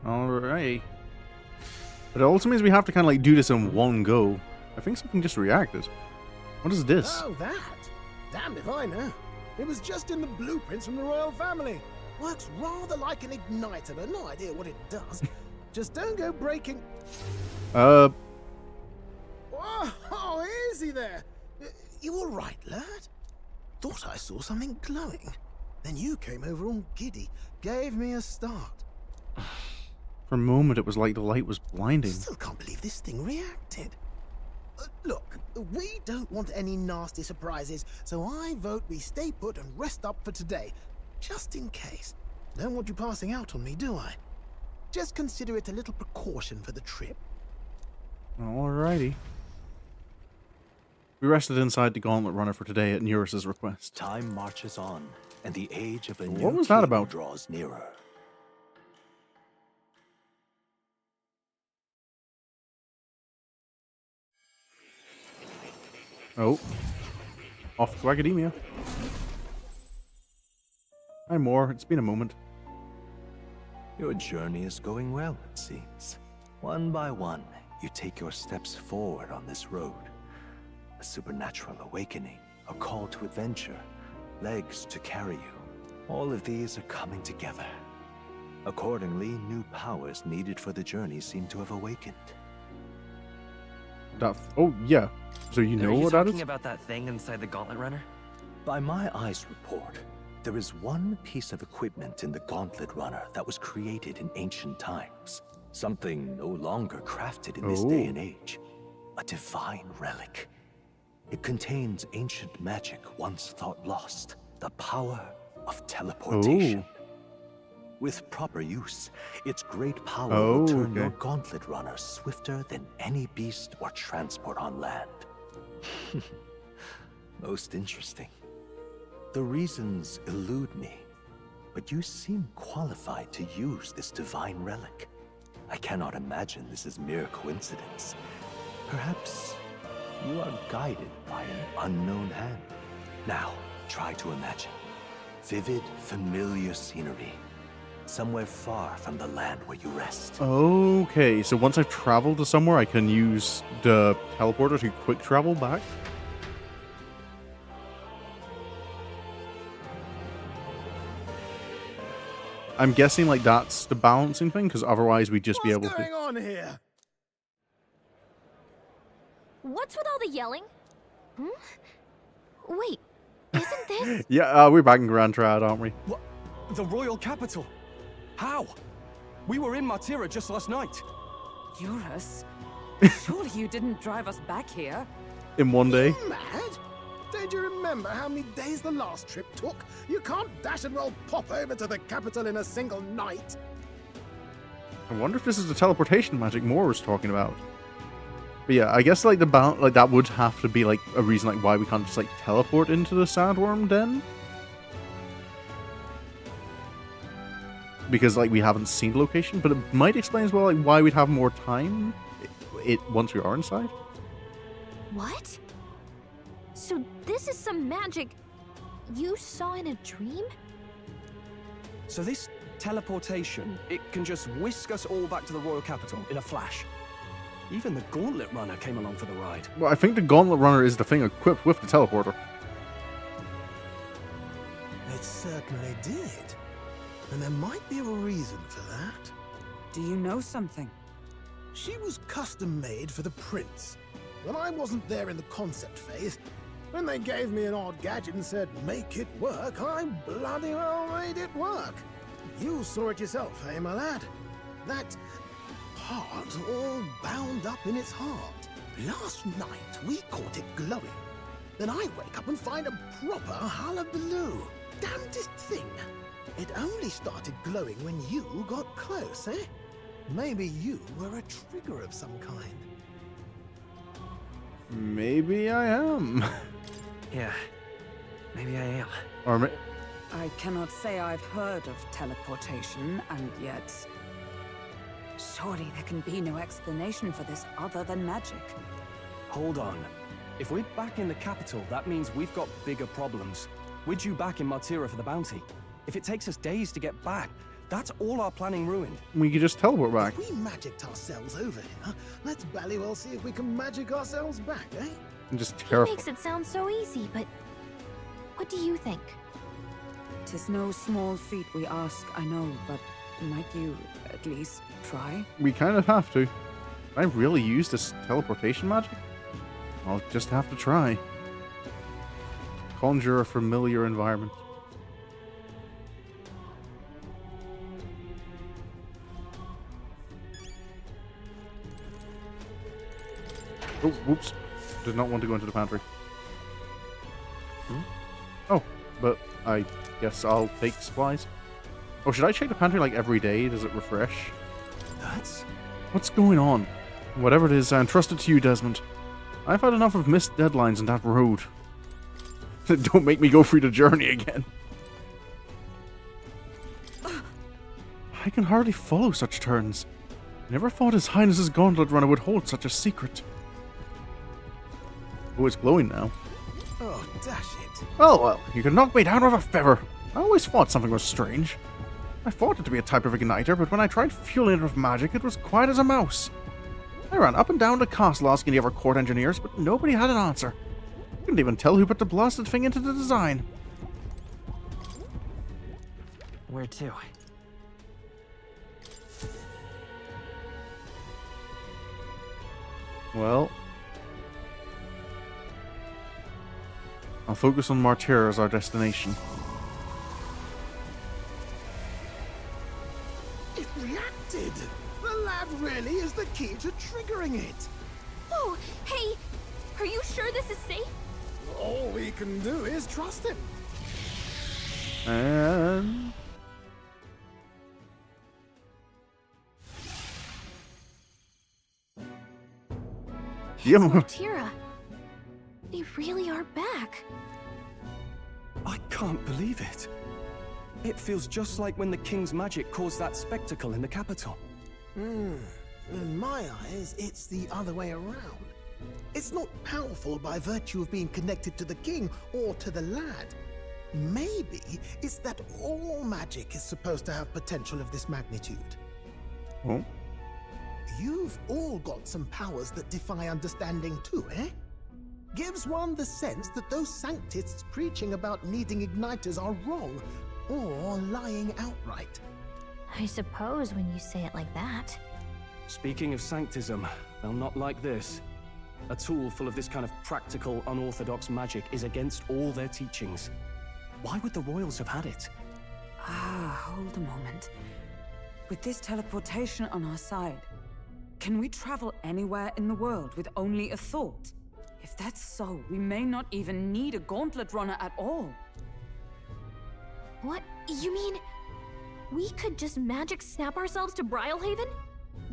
Alright. But it also means we have to kind of like do this in one go. I think something just reacted. What is this? Oh, that? Damned if I know. It was just in the blueprints from the royal family. Works rather like an igniter, but no idea what it does. Just don't go breaking... Oh, easy there. You all right, lad? Thought I saw something glowing. Then you came over all giddy, gave me a start. For a moment, it was like the light was blinding. Still can't believe this thing reacted. Look, we don't want any nasty surprises, so I vote we stay put and rest up for today, just in case. Don't want you passing out on me, do I? Just consider it a little precaution for the trip. Alrighty. We rested inside the Gauntlet Runner for today at Nearest's request. Time marches on, and the age of a new What was that king about? draws nearer. Oh. Off to academia. Hi, Moore. It's been a moment. Your journey is going well, it seems. One by one, you take your steps forward on this road. A supernatural awakening, a call to adventure, legs to carry you. All of these are coming together. Accordingly, new powers needed for the journey seem to have awakened. Oh, yeah. So you know what that is? Are you talking about that thing inside the Gauntlet Runner? By my eyes report, there is one piece of equipment in the Gauntlet Runner that was created in ancient times. Something no longer crafted in this day and age. A divine relic. It contains ancient magic once thought lost. The power of teleportation. With proper use, its great power will turn your Gauntlet Runner swifter than any beast or transport on land. Most interesting. The reasons elude me, but you seem qualified to use this divine relic. I cannot imagine this is mere coincidence. Perhaps you are guided by an unknown hand. Now, try to imagine. Vivid, familiar scenery. Somewhere far from the land where you rest. Okay, so once I've traveled to somewhere, I can use the teleporter to quick travel back? I'm guessing like that's the balancing thing, because otherwise we'd just be able to... What's going on here? What's with all the yelling? Wait, isn't this... Yeah, we're back in Grand Trad, aren't we? What? The royal capital? How? We were in Martira just last night. Eurus? Surely you didn't drive us back here? In one day? Mad? Don't you remember how many days the last trip took? You can't dash and roll pop over to the capital in a single night. I wonder if this is the teleportation magic Moore was talking about. But yeah, I guess like that would have to be like a reason like why we can't just like teleport into the sandworm den. Because like we haven't seen the location, but it might explain as well like why we'd have more time once we are inside. What? So this is some magic you saw in a dream? So this teleportation, it can just whisk us all back to the royal capital in a flash. Even the Gauntlet Runner came along for the ride. Well, I think the Gauntlet Runner is the thing equipped with the teleporter. It certainly did. And there might be a reason for that. Do you know something? She was custom made for the prince. When I wasn't there in the concept phase, when they gave me an odd gadget and said, make it work, I bloody well made it work. You saw it yourself, eh, my lad? That part all bound up in its heart. Last night, we caught it glowing. Then I wake up and find a proper hullabaloo. Damnedest thing. It only started glowing when you got close, eh? Maybe you were a trigger of some kind. Maybe I am. Yeah, maybe I am. Or I cannot say I've heard of teleportation, and yet... surely there can be no explanation for this other than magic. Hold on. If we're back in the capital, that means we've got bigger problems. We're due back in Martira for the bounty. If it takes us days to get back, that's all our planning ruined. We could just teleport back. If we magicked ourselves over here, let's bally well see if we can magic ourselves back, eh? I'm just He terrified. makes it sound so easy, but what do you think? 'Tis no small feat we ask, I know, but might you at least try? We kind of have to. Can I really use this teleportation magic? I'll just have to try. Conjure a familiar environment. Oh, whoops. Did not want to go into the pantry. Oh, but I guess I'll take supplies. Oh, should I check the pantry like every day? Does it refresh? What's going on? Whatever it is, I entrust it to you, Desmond. I've had enough of missed deadlines on that road. Don't make me go through the journey again. I can hardly follow such turns. I never thought His Highness's Gauntlet Runner would hold such a secret. Oh, it's glowing now. Oh, dash it. Well, you can knock me down with a feather. I always thought something was strange. I thought it to be a type of igniter, but when I tried fueling it with magic, it was quiet as a mouse. I ran up and down the castle asking the other court engineers, but nobody had an answer. I couldn't even tell who put the blasted thing into the design. Where to? Well, I'll focus on Martyr as our destination. It reacted! The lad really is the key to triggering it! Oh, hey! Are you sure this is safe? All we can do is trust him. And... Martira. They really are back. I can't believe it. It feels just like when the king's magic caused that spectacle in the capital. In my eyes, it's the other way around. It's not powerful by virtue of being connected to the king or to the lad. Maybe it's that all magic is supposed to have potential of this magnitude. Oh? You've all got some powers that defy understanding too, eh? Gives one the sense that those sanctists preaching about needing igniters are wrong, or lying outright. I suppose when you say it like that. Speaking of sanctism, they'll not like this. A tool full of this kind of practical, unorthodox magic is against all their teachings. Why would the royals have had it? Hold a moment. With this teleportation on our side, can we travel anywhere in the world with only a thought? If that's so, we may not even need a gauntlet runner at all. What? You mean we could just magic snap ourselves to Brylehaven?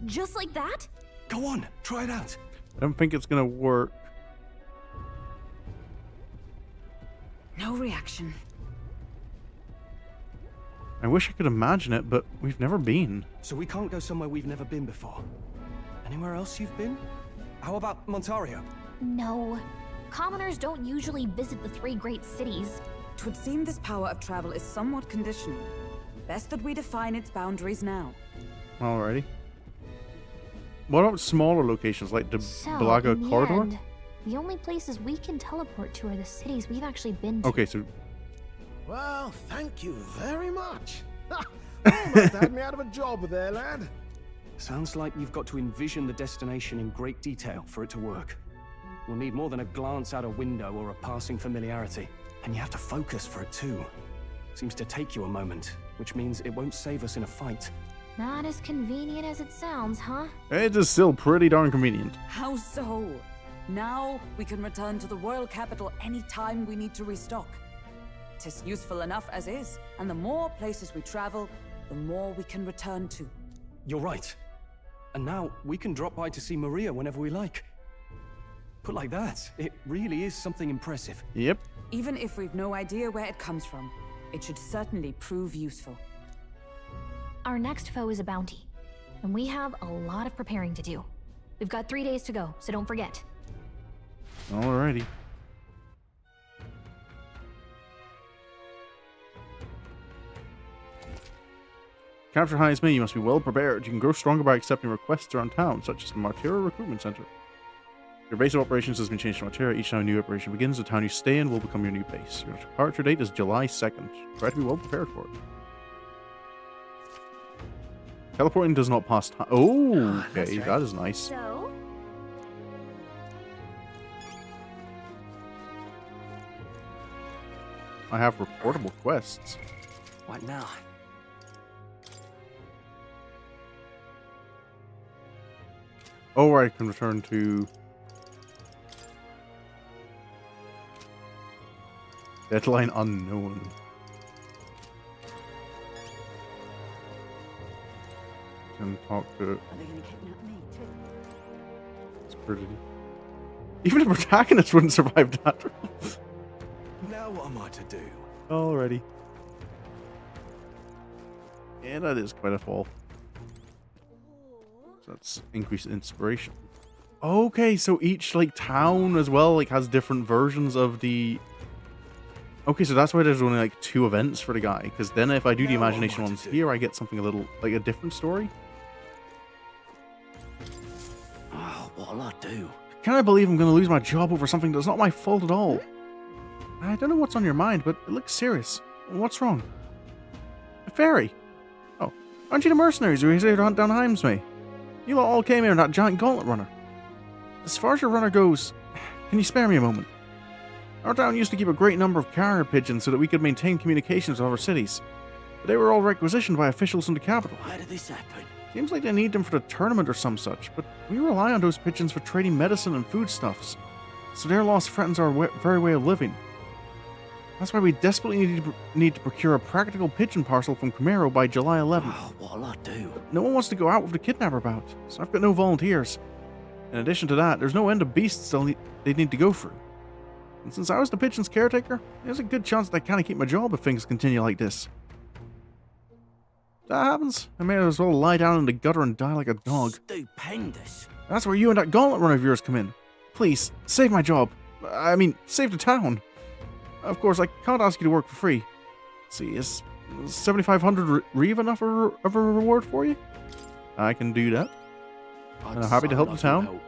Just like that? Go on, try it out. I don't think it's gonna work. No reaction. I wish I could imagine it, but we've never been. So we can't go somewhere we've never been before. Anywhere else you've been? How about Montario? No. Commoners don't usually visit the 3 great cities. 'Twould seem this power of travel is somewhat conditional. Best that we define its boundaries now. Alrighty. What about smaller locations like the So, Blaga in the Corridor? end, the only places we can teleport to are the cities we've actually been to. Okay, so Well, thank you very much. Almost had me out of a job there, lad. Sounds like you've got to envision the destination in great detail for it to work. We'll need more than a glance out a window or a passing familiarity. And you have to focus for it too. Seems to take you a moment, which means it won't save us in a fight. Not as convenient as it sounds, huh? it is still pretty darn convenient. How so? Now we can return to the royal capital any time we need to restock. 'Tis useful enough as is, and the more places we travel, the more we can return to. You're right. And now we can drop by to see Maria whenever we like. Put like that, it really is something impressive. Yep. Even if we've no idea where it comes from, it should certainly prove useful. Our next foe is a bounty, and we have a lot of preparing to do. We've got 3 days to go, so don't forget. Alrighty. Capture high as me, you must be well prepared. You can grow stronger by accepting requests around town, such as the Martira Recruitment Center. Your base of operations has been changed to Martira. Each time a new operation begins, the town you stay in will become your new base. Your departure date is July 2nd. Try to be well prepared for it. Teleporting does not pass time. Oh, okay, that is nice. So? I have reportable quests. What now? Oh, I can return to... Deadline unknown. Can talk to... Are they gonna kidnap me too? It's pretty... Even a protagonist wouldn't survive that. Now what am I to do? Alrighty. Yeah, that is quite a fall. So that's increased inspiration. Okay, so each like town as well like has different versions of the... Okay, so that's why there's only like 2 events for the guy. Because then if I do the imagination ones here, I get something a little like a different story. Oh, what'll I do? Can I believe I'm going to lose my job over something that's not my fault at all? I don't know what's on your mind, but it looks serious. What's wrong? A fairy? Oh, aren't you the mercenaries who are here to hunt down Heimsmay? You lot all came here in that giant gauntlet runner. As far as your runner goes, can you spare me a moment? Our town used to keep a great number of carrier pigeons so that we could maintain communications with other cities. But they were all requisitioned by officials in the capital. Why did this happen? Seems like they need them for the tournament or some such, but we rely on those pigeons for trading medicine and foodstuffs. So their loss threatens our very way of living. That's why we desperately need to procure a practical pigeon parcel from Camaro by July 11th. Oh, what'll I do? No one wants to go out with the kidnapper bout, so I've got no volunteers. In addition to that, there's no end of beasts they need to go through. And since I was the pigeon's caretaker, there's a good chance that I can't keep my job if things continue like this. If that happens, I may as well lie down in the gutter and die like a dog. Stupendous. That's where you and that gauntlet runner of yours come in. Please, save my job. I mean, save the town. Of course, I can't ask you to work for free. Let's see, is 7,500 Reeve enough of a reward for you? I can do that. And I'm happy to help the town.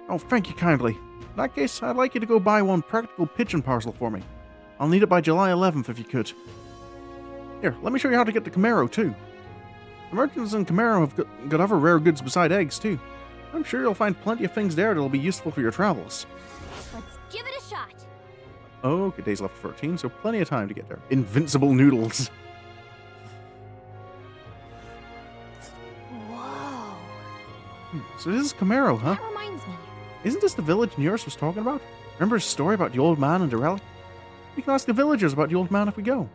Oh, thank you kindly. In that case, I'd like you to go buy one practical pigeon parcel for me. I'll need it by July 11th if you could. Here, let me show you how to get to Camaro, too. The merchants in Camaro have got other rare goods beside eggs, too. I'm sure you'll find plenty of things there that'll be useful for your travels. Let's give it a shot. Okay, days left 13, so plenty of time to get there. Invincible noodles. Whoa. So this is Camaro, huh? That reminds me. Isn't this the village Neurus was talking about? Remember his story about the old man and the relic? We can ask the villagers about the old man if we go.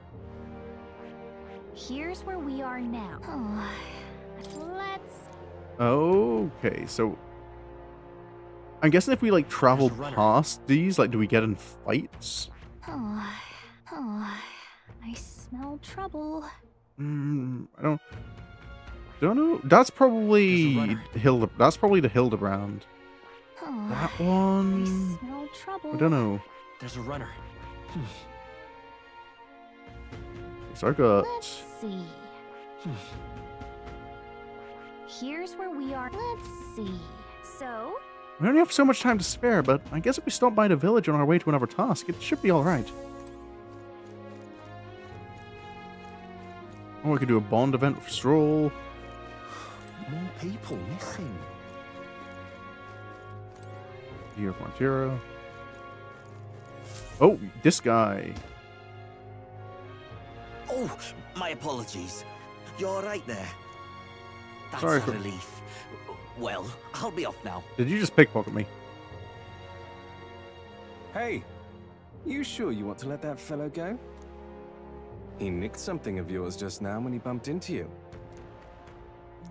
Here's where we are now. Let's... Okay, so... I'm guessing if we like travel past these, like, do we get in fights? Oh, I smell trouble. I don't know. That's probably That's probably the Hildebrand. Oh, That one. I smell trouble. I don't know. There's a runner. So I got. Let's see. Here's where we are. Let's see. So. We only have so much time to spare, but I guess if we stop by the village on our way to another task, it should be alright. Or we could do a bond event with Strohl. More people missing. Year of Montero. Oh, this guy. Oh, my apologies. You're all right there. That's Sorry a for- relief. Well, I'll be off now. Did you just pickpocket me? Hey, you sure you want to let that fellow go? He nicked something of yours just now when he bumped into you.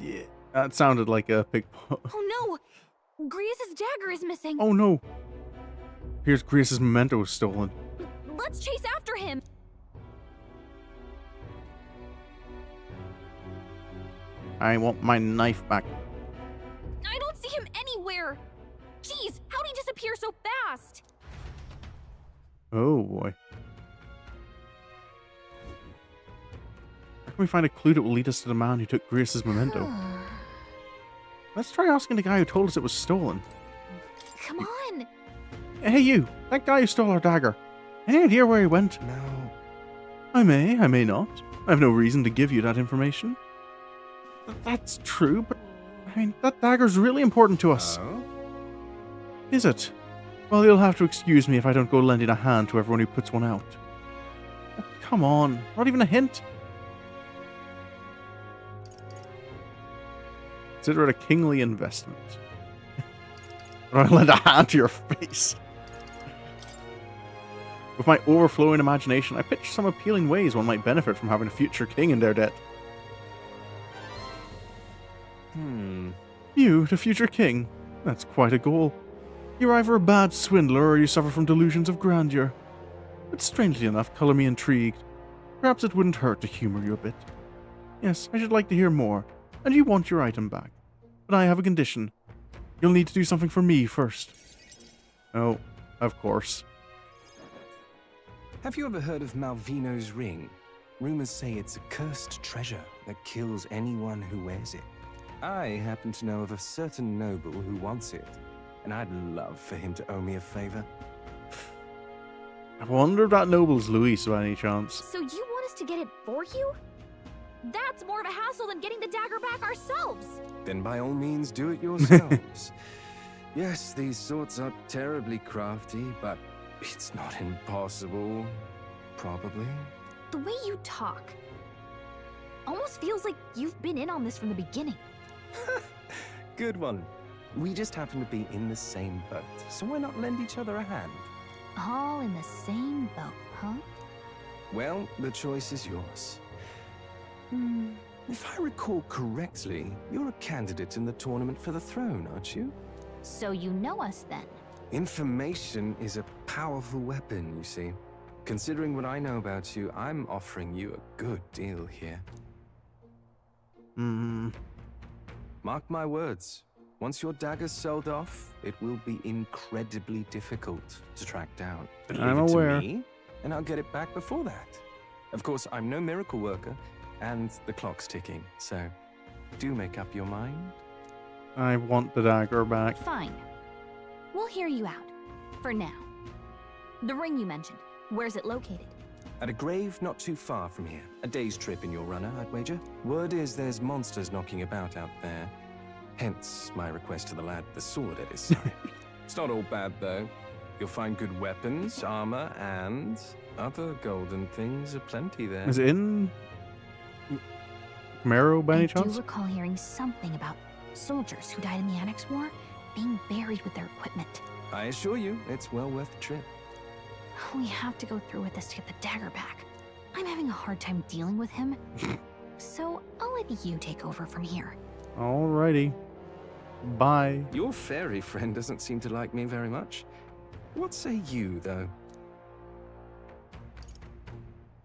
Yeah. That sounded like a pickpocket. Oh no! Grius' dagger is missing. Oh no. Here's Grius' memento stolen. Let's chase after him. I want my knife back. I don't see him anywhere. Jeez, how'd he disappear so fast? Oh boy. Where can we find a clue that will lead us to the man who took Grius' memento? Let's try asking the guy who told us it was stolen. Come on. Hey you, that guy who stole our dagger. Any idea where he went? No. I may not. I have no reason to give you that information. That's true, but I mean, that dagger's really important to us. Oh? Is it? Well, you'll have to excuse me if I don't go lending a hand to everyone who puts one out. Oh, come on, not even a hint? Consider it a kingly investment. Or I lend a hand to your face. With my overflowing imagination, I picture some appealing ways one might benefit from having a future king in their debt. You, the future king? That's quite a goal. You're either a bad swindler or you suffer from delusions of grandeur. But strangely enough, colour me intrigued. Perhaps it wouldn't hurt to humour you a bit. Yes, I should like to hear more, and you want your item back. But I have a condition. You'll need to do something for me first. Oh, of course. Have you ever heard of Malvino's ring? Rumors say it's a cursed treasure that kills anyone who wears it. I happen to know of a certain noble who wants it, and I'd love for him to owe me a favor. I wonder if that noble's Luis by any chance. So you want us to get it for you? That's more of a hassle than getting the dagger back ourselves. Then by all means do it yourselves. Yes, these sorts are terribly crafty, but it's not impossible. Probably. The way you talk almost feels like you've been in on this from the beginning. Good one. We just happen to be in the same boat, so why not lend each other a hand? All in the same boat, huh? Well, the choice is yours. If I recall correctly, you're a candidate in the tournament for the throne, aren't you? So you know us then? Information is a powerful weapon, you see. Considering what I know about you, I'm offering you a good deal here. Mark my words. Once your dagger's sold off, it will be incredibly difficult to track down. But leave I'm it aware. to me, and I'll get it back before that. Of course, I'm no miracle worker, and the clock's ticking, so do make up your mind. I want the dagger back. Fine. We'll hear you out. For now. The ring you mentioned, where's it located? At a grave not too far from here. A day's trip in your runner, I'd wager. Word is there's monsters knocking about out there. Hence my request to the lad with the sword at his side. It's not all bad, though. You'll find good weapons, armor, and other golden things aplenty there. Is it in Camaro by any I do chance? recall hearing something about soldiers who died in the Annex War being buried with their equipment. I assure you, it's well worth the trip. We have to go through with this to get the dagger back. I'm having a hard time dealing with him. So I'll let you take over from here. Alrighty. Bye. Your fairy friend doesn't seem to like me very much. What say you, though?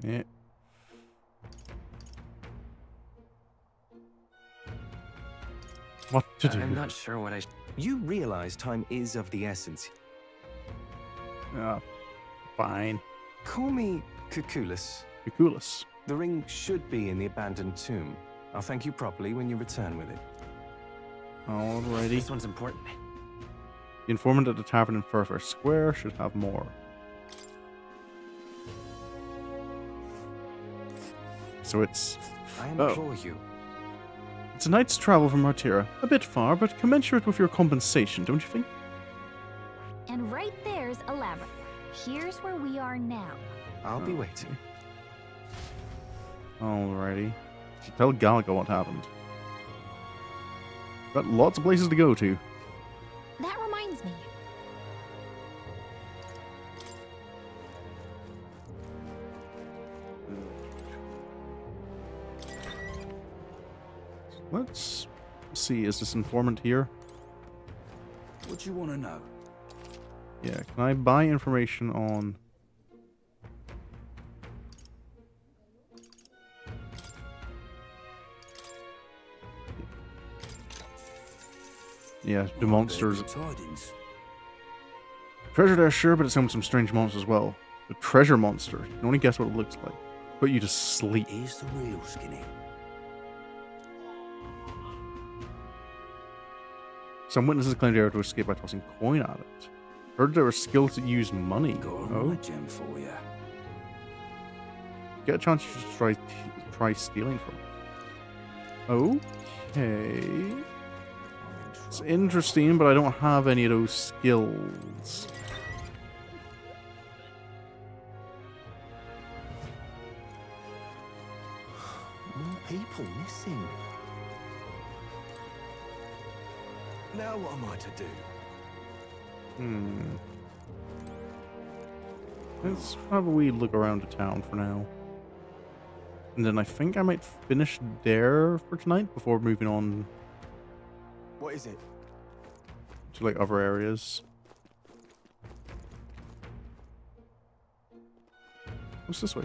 Yeah. What to do? I'm not sure what I... You realize time is of the essence. Fine. Call me Cuculus. Cuculus. The ring should be in the abandoned tomb. I'll thank you properly when you return with it. Alrighty. This one's important. The informant at the tavern in Furfur Square should have more. So it's... I implore you. It's a night's travel from Martira. A bit far, but commensurate with your compensation, don't you think? And right there's a labyrinth. Here's where we are now. I'll be waiting. Alrighty. So tell Galaga what happened. Got lots of places to go to. That reminds me. Let's see, is this informant here? What do you want to know? Yeah, can I buy information on... Yeah, the monsters. Treasure there, sure, but it's home to some strange monsters as well. The treasure monster. You can only guess what it looks like. Put you to sleep. Here's the real skinny. Some witnesses claimed they were able to escape by tossing coin at it. Heard there were skills that use money. Got a gem for you. Get a chance to try stealing from it. Okay. It's interesting, but I don't have any of those skills. More people missing. Now what am I to do? Let's have a wee look around the town for now. And then I think I might finish there for tonight before moving on. What is it? To like other areas. What's this way?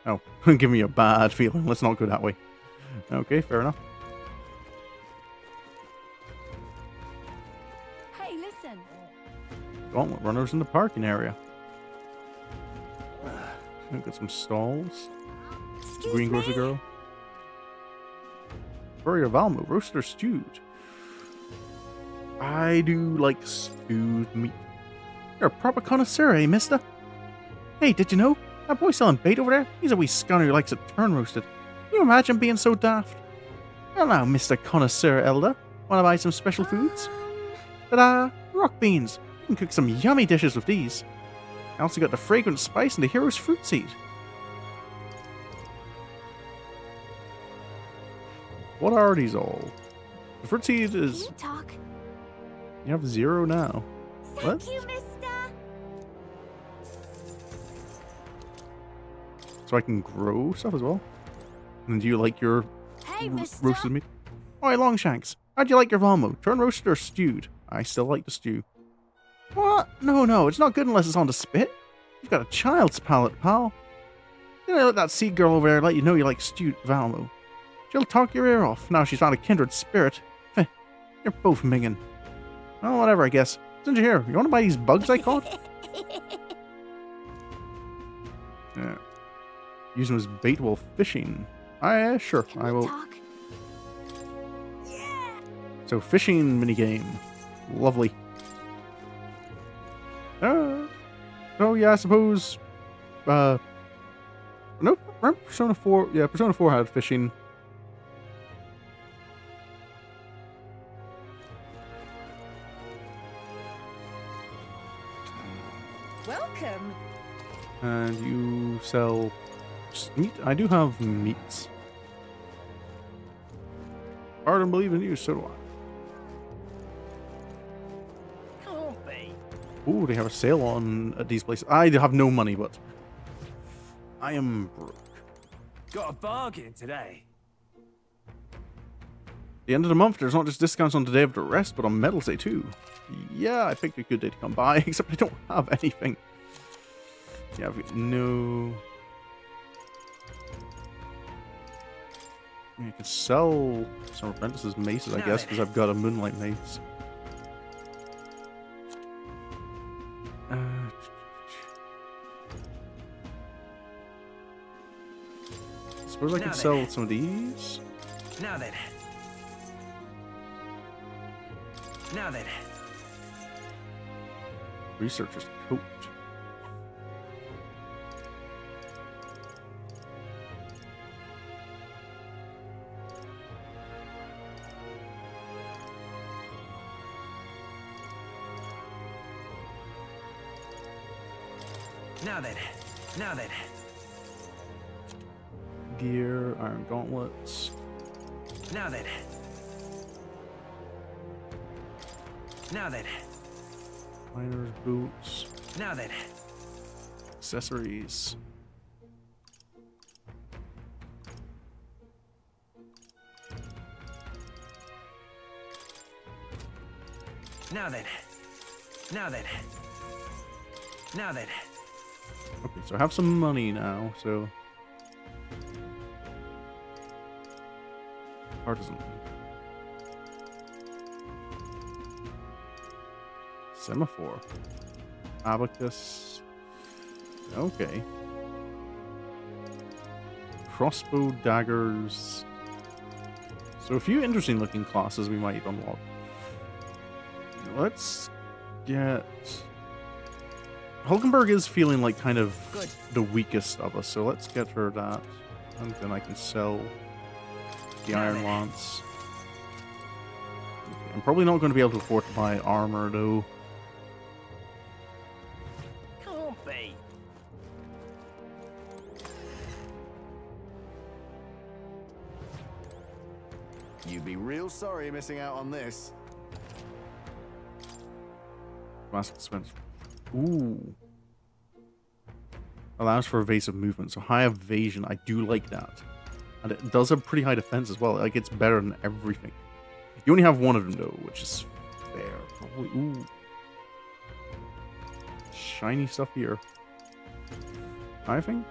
Oh, give me a bad feeling. Let's not go that way. Okay, fair enough. Hey, listen. Gauntlet runners in the parking area. I've got some stalls. Greengrocer girl. Burrier Valmo, roasted or stewed? I do like stewed meat. You're a proper connoisseur, eh, mister? Hey, did you know? That boy selling bait over there, he's a wee scunner who likes it turn roasted. Can you imagine being so daft? Well now, Mr. Connoisseur Elder, wanna buy some special foods? Ta-da! Rock beans! You can cook some yummy dishes with these. I also got the fragrant spice and the hero's fruit seed. What are these all? The fruit seed is... Can you talk? You have 0 now. What? Thank you, mister. So I can grow stuff as well? And do you like your roasted meat? Oh, hey, Longshanks. How'd you like your Valmo? Turn roasted or stewed? I still like the stew. What? No, it's not good unless it's on the spit. You've got a child's palate, pal. You know, let that sea girl over there let you know you like stewed Valmo. She'll talk your ear off now she's found a kindred spirit. Heh, you're both minging. Well, whatever, I guess. Since you're here, you want to buy these bugs I caught? Yeah. Use them as bait while fishing. Sure, I will. So, fishing minigame. Lovely. Oh, yeah, I suppose. No, remember Persona 4? Yeah, Persona 4 had fishing. Welcome. And you sell meat? I do have meats. Pardon, believe in you, so do I. Can't be. Ooh, they have a sale on at these places. I have no money, but I am broke. Got a bargain today. The end of the month, there's not just discounts on the day of the rest, but on Medals Day too. Yeah, I picked a good day to come by, except I don't have anything. Yeah, no... I can sell some apprentices' maces, I guess, because I've got a Moonlight Mace. I suppose I could sell some of these. Now then. Now then. Researcher's coat. Now then. Now then. Gear, iron gauntlets. Now then. Now then. Miner's boots. Now then. Accessories. Now then. Now then. Now then. Okay, so I have some money now, so... Artisan. Semaphore. Abacus. Okay. Crossbow, daggers. So a few interesting looking classes we might unlock. Let's get... Hulkenberg is feeling like kind of the weakest of us, so let's get her that. And then I can sell the Iron Lance. Okay, I'm probably not going to be able to afford to buy armor, though. Can't be. You'd be real sorry missing out on this. Mask expense. Ooh. Allows for evasive movement, so high evasion. I do like that. And it does have pretty high defense as well. Like, it's better than everything. You only have one of them, though, which is fair. Probably. Ooh. Shiny stuff here. I think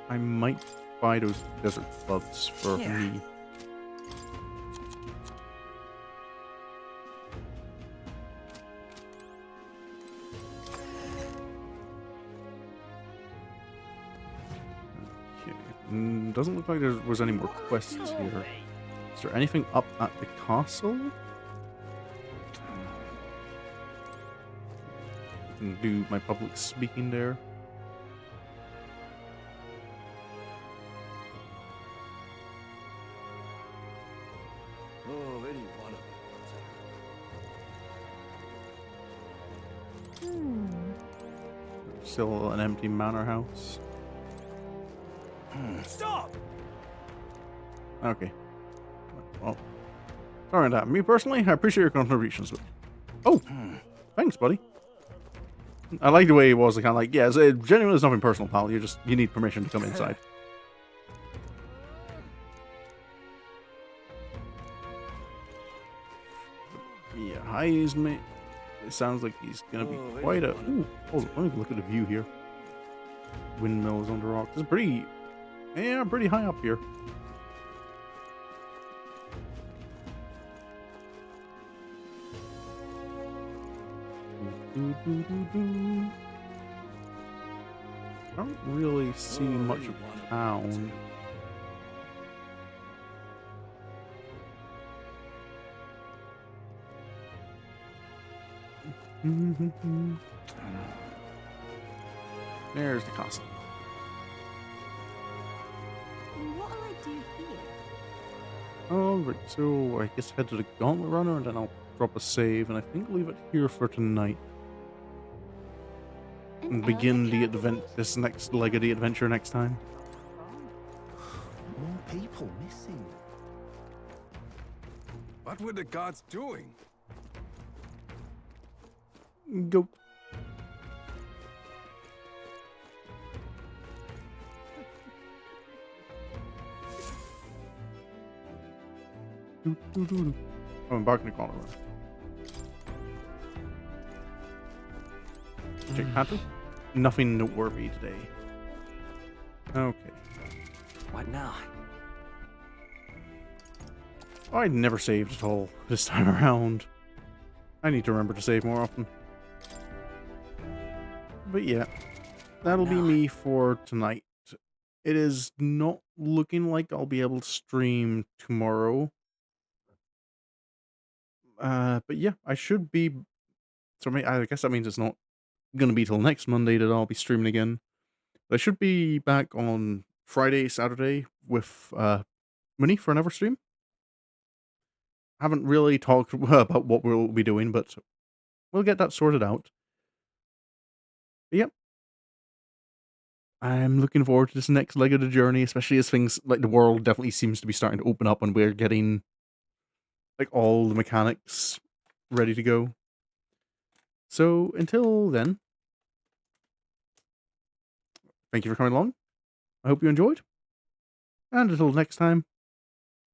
I might buy those desert bugs for me. Doesn't look like there was any more quests here. Is there anything up at the castle? I can do my public speaking there. Oh, really one of Still an empty manor house. Stop! Okay. Well, sorry on that. Me personally, I appreciate your contributions. Oh, thanks, buddy. I like the way he was kind of like, yeah, it's genuinely there's nothing personal, pal. You need permission to come inside. Yeah, highs me. It sounds like he's gonna be quite a. Ooh, hold on, let me look at the view here. Windmills on the rocks. It's pretty. Yeah, pretty high up here. I don't really see much of town. There's the castle. What'll I do here? Alright, so I guess head to the Gauntlet Runner and then I'll drop a save and I think leave it here for tonight. And begin this next leg of the adventure next time. More people missing. What were the gods doing? Go. Oh, embarking a corner. Check Panther. Nothing noteworthy today. Okay. What now? I never saved at all this time around. I need to remember to save more often. But yeah, that'll be me for tonight. It is not looking like I'll be able to stream tomorrow. But yeah, I should be. So I guess that means it's not gonna be till next Monday that I'll be streaming again. But I should be back on Friday, Saturday with Money for another stream. Haven't really talked about what we'll be doing, but we'll get that sorted out. But yep. I'm looking forward to this next leg of the journey, especially as things like the world definitely seems to be starting to open up and we're getting like all the mechanics ready to go. So until then, thank you for coming along. I hope you enjoyed. And until next time,